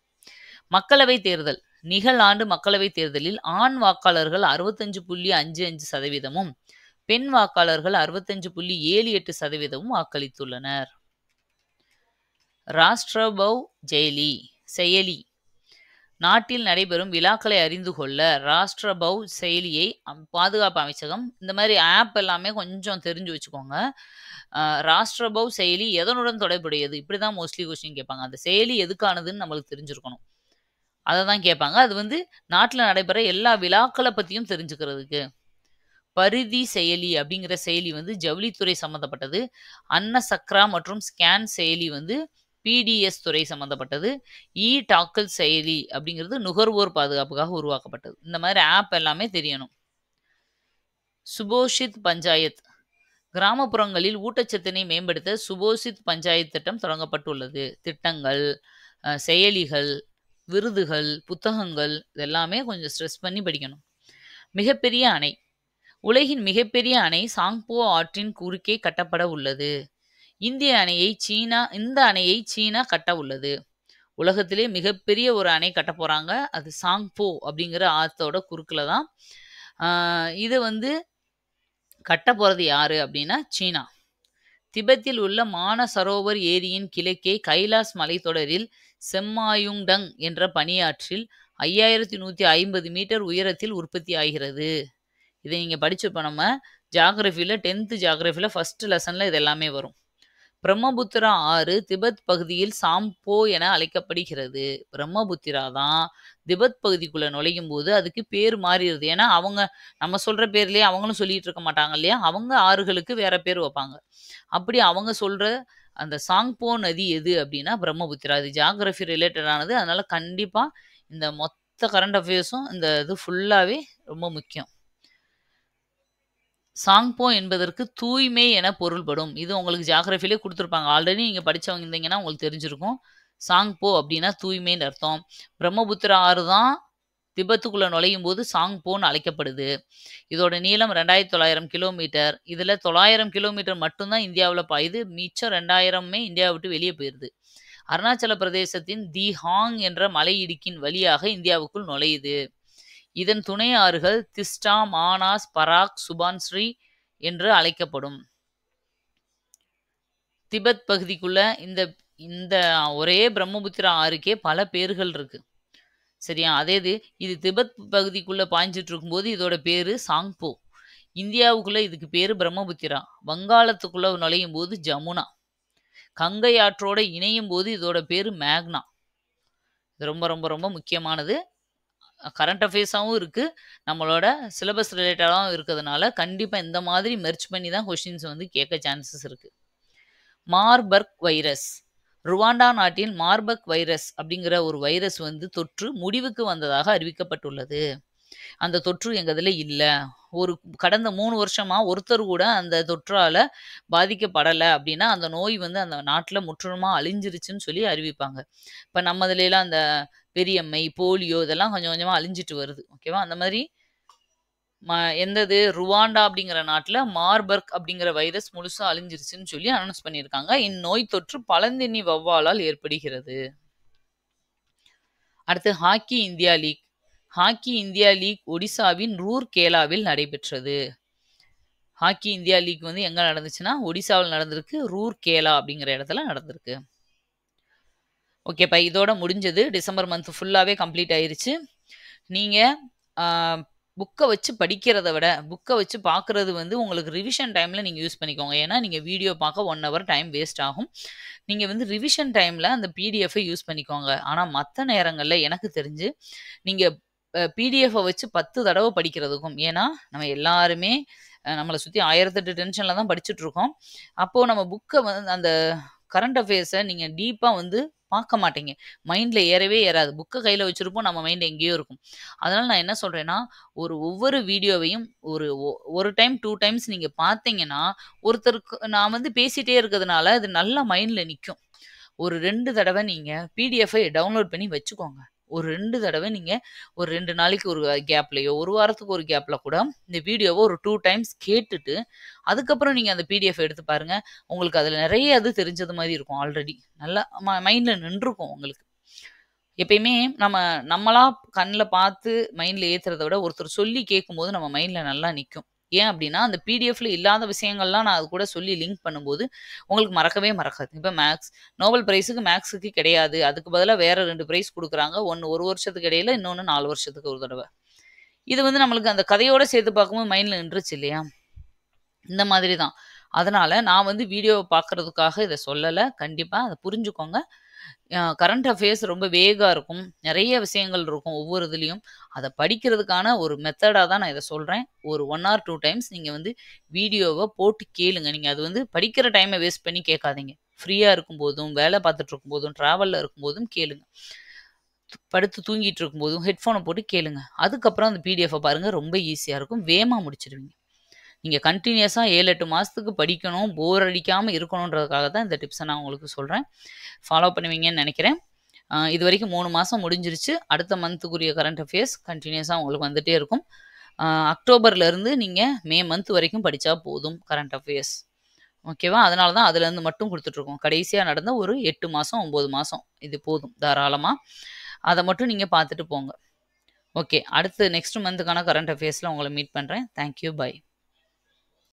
மக்களவை தேர்தல். நிகழாண்டு மக்களவை தேர்தலில் ஆண் வாக்காளர்கள் 65.55%, பெண் வாக்காளர்கள் 65.78% வாக்களித்துள்ளனர். ராஷ்டிரபவ் செயலி. நாட்டில் நடைபெறும் விழாக்களை அறிந்து கொள்ள ராஷ்டிரபவ் செயலியை பாதுகாப்பு அமைச்சகம், இந்த மாதிரி ஆப் எல்லாமே கொஞ்சம் தெரிஞ்சு வச்சுக்கோங்க. ராஷ்டிரபவ் செயலி எதனுடன் தொடர்புடையது, இப்படிதான் மோஸ்ட்லி கொஸ்டின் கேட்பாங்க. அந்த செயலி எதுக்கானதுன்னு நம்மளுக்கு தெரிஞ்சிருக்கணும். அதை தான் கேட்பாங்க. அது நாட்டில் நடைபெற எல்லா விழாக்களை பற்றியும் தெரிஞ்சுக்கிறதுக்கு. பரிதி செயலி அப்படிங்கிற செயலி ஜவுளித்துறை சம்மந்தப்பட்டது. அன்ன சக்ரா மற்றும் ஸ்கேன் செயலி PDS துறை சம்மந்தப்பட்டது. டாக்கல் செயலி அப்படிங்கிறது நுகர்வோர் பாதுகாப்புக்காக உருவாக்கப்பட்டது. இந்த மாதிரி ஆப் எல்லாமே தெரியணும். சுபோஷித் பஞ்சாயத். கிராமப்புறங்களில் ஊட்டச்சத்தினை மேம்படுத்த சுபோஷித் பஞ்சாயத் திட்டம் தொடங்கப்பட்டுள்ளது. திட்டங்கள், செயலிகள், விருதுகள், புத்தகங்கள் இதெல்லாமே கொஞ்சம் ஸ்ட்ரெஸ் பண்ணி படிக்கணும். மிகப்பெரிய அணை. உலகின் மிகப்பெரிய அணை சாங்போ ஆற்றின் குறுக்கே கட்டப்பட உள்ளது. இந்த அணையை சீனா கட்ட உள்ளது. உலகத்திலே மிகப்பெரிய ஒரு அணை கட்ட போறாங்க. அது சாங்போ அப்படிங்கிற ஆத்தோட குறுக்குல தான். இது கட்ட போறது யாரு அப்படின்னா சீனா. திபெத்தில் உள்ள மானசரோவர் ஏரியின் கிழக்கே கைலாஸ் மலைத்தொடரில் செம்மாயுங்டங் என்ற பனியாற்றில் 5150 மீட்டர் உயரத்தில் உற்பத்தி ஆகிறது. இதை நீங்க படிச்சிருப்போம். நம்ம ஜியாகிரபியில் 10th ஜியாகிரபியில் ஃபர்ஸ்ட் லெசன்ல இது எல்லாமே வரும். பிரம்மபுத்திரா ஆறு திபெத் பகுதியில் சாம்போ என அழைக்கப்படுகிறது. பிரம்மபுத்திரா தான் திபெத் பகுதிக்குள்ள நுழையும் போது அதுக்கு பேர் மாறிடுது. ஏன்னா அவங்க நம்ம சொல்ற பேர்லயே அவங்களும் சொல்லிட்டு இருக்க மாட்டாங்க இல்லையா? அவங்க ஆறுகளுக்கு வேற பேர் வைப்பாங்க. அப்படி அவங்க சொல்ற அந்த சாங்போ நதி எது அப்படின்னா பிரம்மபுத்திரா. இது ஜியாகிரபி ரிலேட்டடானது. அதனால கண்டிப்பா இந்த மொத்த கரண்ட் அஃபேர்ஸும் இந்த இது ஃபுல்லாவே ரொம்ப முக்கியம். சாங்போ என்பதற்கு தூய்மை என பொருள்படும். இது உங்களுக்கு ஜியாகிரபிலே குடுத்துருப்பாங்க. ஆல்ரெடி நீங்க படிச்சவங்க இருந்தீங்கன்னா உங்களுக்கு தெரிஞ்சிருக்கும். சாங்போ அப்படின்னா தூய்மைன்னு அர்த்தம். பிரம்மபுத்திரா ஆறு தான் திபெத்துக்குள்ள நுழையும்போது சாங்போன்னு அழைக்கப்படுது. இதோட நீளம் 2900 கிலோமீட்டர். இதுல 900 கிலோமீட்டர் மட்டும் தான் இந்தியாவுல பாயுது. மிச்சம் 2000மே இந்தியாவ விட்டு வெளிய போயிருது. அருணாச்சல பிரதேசத்தின் தி ஹாங் என்ற மலை இடுக்கின் வழியாக இந்தியாவுக்குள் நுழையுது. இதன் துணை ஆறுகள் திஸ்டா, மானாஸ், பராக், சுபான்ஸ்ரீ என்று அழைக்கப்படும். திபெத் பகுதிக்குள்ள இந்த இந்த ஒரே பிரம்மபுத்திரா ஆறுக்கே பல பேர்கள் இருக்கு. சரியா? அதே இது திபெத் பகுதிக்குள்ள பாய்ஞ்சிட்டு இருக்கும்போது இதோட பேரு சாங்போ. இந்தியாவுக்குள்ள இதுக்கு பேரு பிரம்மபுத்திரா. வங்காளத்துக்குள்ள நுழையும் போது ஜமுனா. கங்கை ஆற்றோட இணையும் போது இதோட பேரு மேக்னா. இது ரொம்ப ரொம்ப ரொம்ப முக்கியமானது. கரண்ட் அஃபேர்ஸாவும் இருக்கு. நம்மளோட சிலபஸ் ரிலேட்டடாவும் இருக்கிறதுனால கண்டிப்பா இந்த மாதிரி மெர்ஜ் பண்ணி தான் கொஸ்டின்ஸ் வந்து கேட்க சான்சஸ் இருக்கு. Marburg virus. ருவாண்டா நாட்டில் மார்பர்க் வைரஸ் அப்படிங்கிற ஒரு வைரஸ் வந்து தொற்று முடிவுக்கு வந்ததாக அறிவிக்கப்பட்டுள்ளது. அந்த தொற்று எங்க இதுல இல்ல. கடந்த 3 வருஷமா ஒருத்தர் கூட அந்த தொற்றால பாதிக்கப்படல அப்படின்னா, அந்த நோய் வந்து அந்த நாட்டுல முற்றிலுமா அழிஞ்சிருச்சுன்னு சொல்லி அறிவிப்பாங்க. இப்ப நம்ம இதுலலாம் அந்த பெரியம்மை, போலியோ இதெல்லாம் கொஞ்சம் கொஞ்சமா அழிஞ்சிட்டு வருது. ஓகேவா? அந்த மாரி ருவாண்டா அப்படிங்கிற நாட்டுல மார்பர்க் அப்படிங்கிற வைரஸ் முழுசா அழிஞ்சிருச்சுன்னு சொல்லி அனௌன்ஸ் பண்ணியிருக்காங்க. இந்நோய் தொற்று பழந்தின்னி வௌவாலால் ஏற்படுகிறது. அடுத்து hockey India league. Hockey India league ஒடிசாவின் ரூர்கேலாவில் நடைபெற்றது. ஹாக்கி இந்தியா லீக் வந்து எங்க நடந்துச்சுன்னா ஒடிசாவில் நடந்திருக்கு. ரூர்கேலா அப்படிங்கிற இடத்துல நடந்திருக்கு. ஓகேப்பா, இதோட முடிஞ்சது. டிசம்பர் மந்த் ஃபுல்லாவே கம்ப்ளீட் ஆயிருச்சு. நீங்க புக்கை வச்சு படிக்கிறத விட புக்கை வச்சு பார்க்குறது வந்து உங்களுக்கு ரிவிஷன் டைமில் நீங்கள் யூஸ் பண்ணிக்கோங்க. ஏன்னா நீங்கள் வீடியோ பார்க்க 1 hour டைம் வேஸ்ட் ஆகும். நீங்கள் வந்து ரிவிஷன் டைமில் அந்த பிடிஎஃபை யூஸ் பண்ணிக்கோங்க. ஆனால் மற்ற நேரங்களில் எனக்கு தெரிஞ்சு நீங்கள் பிடிஎஃபை வச்சு 10 தடவை படிக்கிறதுக்கும், ஏன்னா நம்ம எல்லாருமே நம்மளை சுற்றி 1008 டென்ஷனில் தான் படிச்சுட்டு இருக்கோம். அப்போது நம்ம புக்கை வந்து அந்த கரண்ட் அஃபேர்ஸை நீங்கள் டீப்பாக வந்து பார்க்க மாட்டீங்க. மைண்ட்ல ஏறவே ஏறாது. புக்கை கையில வச்சிருப்போம், நம்ம மைண்ட் எங்கேயோ இருக்கும். அதனால நான் என்ன சொல்றேன்னா, ஒவ்வொரு வீடியோவையும் ஒரு டைம் 2 டைம்ஸ் நீங்க பார்த்தீங்கன்னா, ஒருத்தருக்கு நான் வந்து பேசிட்டே இருக்கிறதுனால அது நல்லா மைண்ட்ல நிக்கும். ஒரு 2 தடவை நீங்க பிடிஎஃப்பை டவுன்லோட் பண்ணி வச்சுக்கோங்க. ஒரு 2 தடவை நீங்க ஒரு 2 நாளைக்கு ஒரு கேப்லயோ, ஒரு வாரத்துக்கு ஒரு கேப்ல கூட இந்த வீடியோவை ஒரு 2 டைம்ஸ் கேட்டுட்டு, அதுக்கப்புறம் நீங்க அந்த பிடிஎஃப் எடுத்து பாருங்க. உங்களுக்கு அதுல நிறைய இது தெரிஞ்சது மாதிரி இருக்கும். ஆல்ரெடி நல்லா மைண்ட்ல நின்றுக்கும் உங்களுக்கு. எப்பயுமே நம்மளா கண்ல பார்த்து மைண்ட்ல ஏத்துறத விட ஒருத்தர் சொல்லி கேட்கும்போது நம்ம மைண்ட்ல நல்லா நிக்கும். ஏன் அப்படின்னா, அந்த பிடிஎஃப்ல இல்லாத விஷயங்கள்லாம் நான் அது கூட சொல்லி லிங்க் பண்ணும்போது உங்களுக்கு மறக்கவே மறக்காது. இப்ப நோபல் பிரைஸுக்கு மேக்ஸுக்கு கிடையாது. அதுக்கு பதிலா வேற 2 பிரைஸ் குடுக்குறாங்க. ஒண்ணு 1 வருஷத்துக்கு இடையில, இன்னொன்னு 4 வருஷத்துக்கு ஒரு தடவ. இது வந்து நம்மளுக்கு அந்த கதையோட சேர்த்து பார்க்கும்போது மைண்ட்ல நின்றுச்சு இல்லையா? இந்த மாதிரி தான். அதனால நான் வந்து வீடியோவ பார்க்கறதுக்காக இத சொல்லல. கண்டிப்பா அத புரிஞ்சுக்கோங்க. கரண்ட் அஃபேர்ஸ் ரொம்ப வேகா இருக்கும். நெறைய விஷயங்கள் இருக்கும் ஒவ்வொரு இதுலயும். அத படிக்கிறதுக்கான ஒரு மெத்தடா தான் நான் இத சொல்றேன். ஒரு 1 ஆர் 2 டைம்ஸ் நீங்க வந்து வீடியோவ போட்டு கேளுங்க. நீங்க அது வந்து படிக்கிற டைம வேஸ்ட் பண்ணி கேட்காதீங்க. ஃப்ரீயா இருக்கும்போதும், வேலை பார்த்துட்டு இருக்கும்போதும், டிராவல்ல இருக்கும்போதும் கேளுங்க. படுத்து தூங்கிட்டு இருக்கும்போதும் ஹெட்ஃபோன போட்டு கேளுங்க. அதுக்கப்புறம் அந்த பிடிஎஃப்ப பாருங்க. ரொம்ப ஈஸியா இருக்கும். வேகமா முடிச்சிருவீங்க. நீங்க கன்டினியூஸா 7, 8 மாசத்துக்கு படிக்கணும், போர் அடிக்காம இருக்கணுன்றதுக்காக தான் இந்த டிப்ஸ நான் உங்களுக்கு சொல்றேன். ஃபாலோ பண்ணுவீங்கன்னு நெனைக்கிறேன். இதுவரைக்கும் 3 மாசம் முடிஞ்சிருச்சு. அடுத்த மந்த்துக்குரிய கரண்ட் அஃபேர்ஸ் கன்டினியூஸா உங்களுக்கு வந்துட்டே இருக்கும். அக்டோபர்லேருந்து நீங்க மே மந்த் வரைக்கும் படிச்சா போதும் கரண்ட் அஃபேர்ஸ். ஓகேவா? அதனால தான் அதுலேருந்து மட்டும் குடுத்துட்டுருக்கோம். கடைசியா நடந்த ஒரு 8 மாசம், 9 மாசம் இது போதும் தாராளமா. அத மட்டும் நீங்க பார்த்துட்டு போங்க. ஓகே. அடுத்து நெக்ஸ்ட் மந்த்துக்கான கரண்ட் அஃபேர்ஸ்ல உங்கள மீட் பண்றேன். Thank you. பை.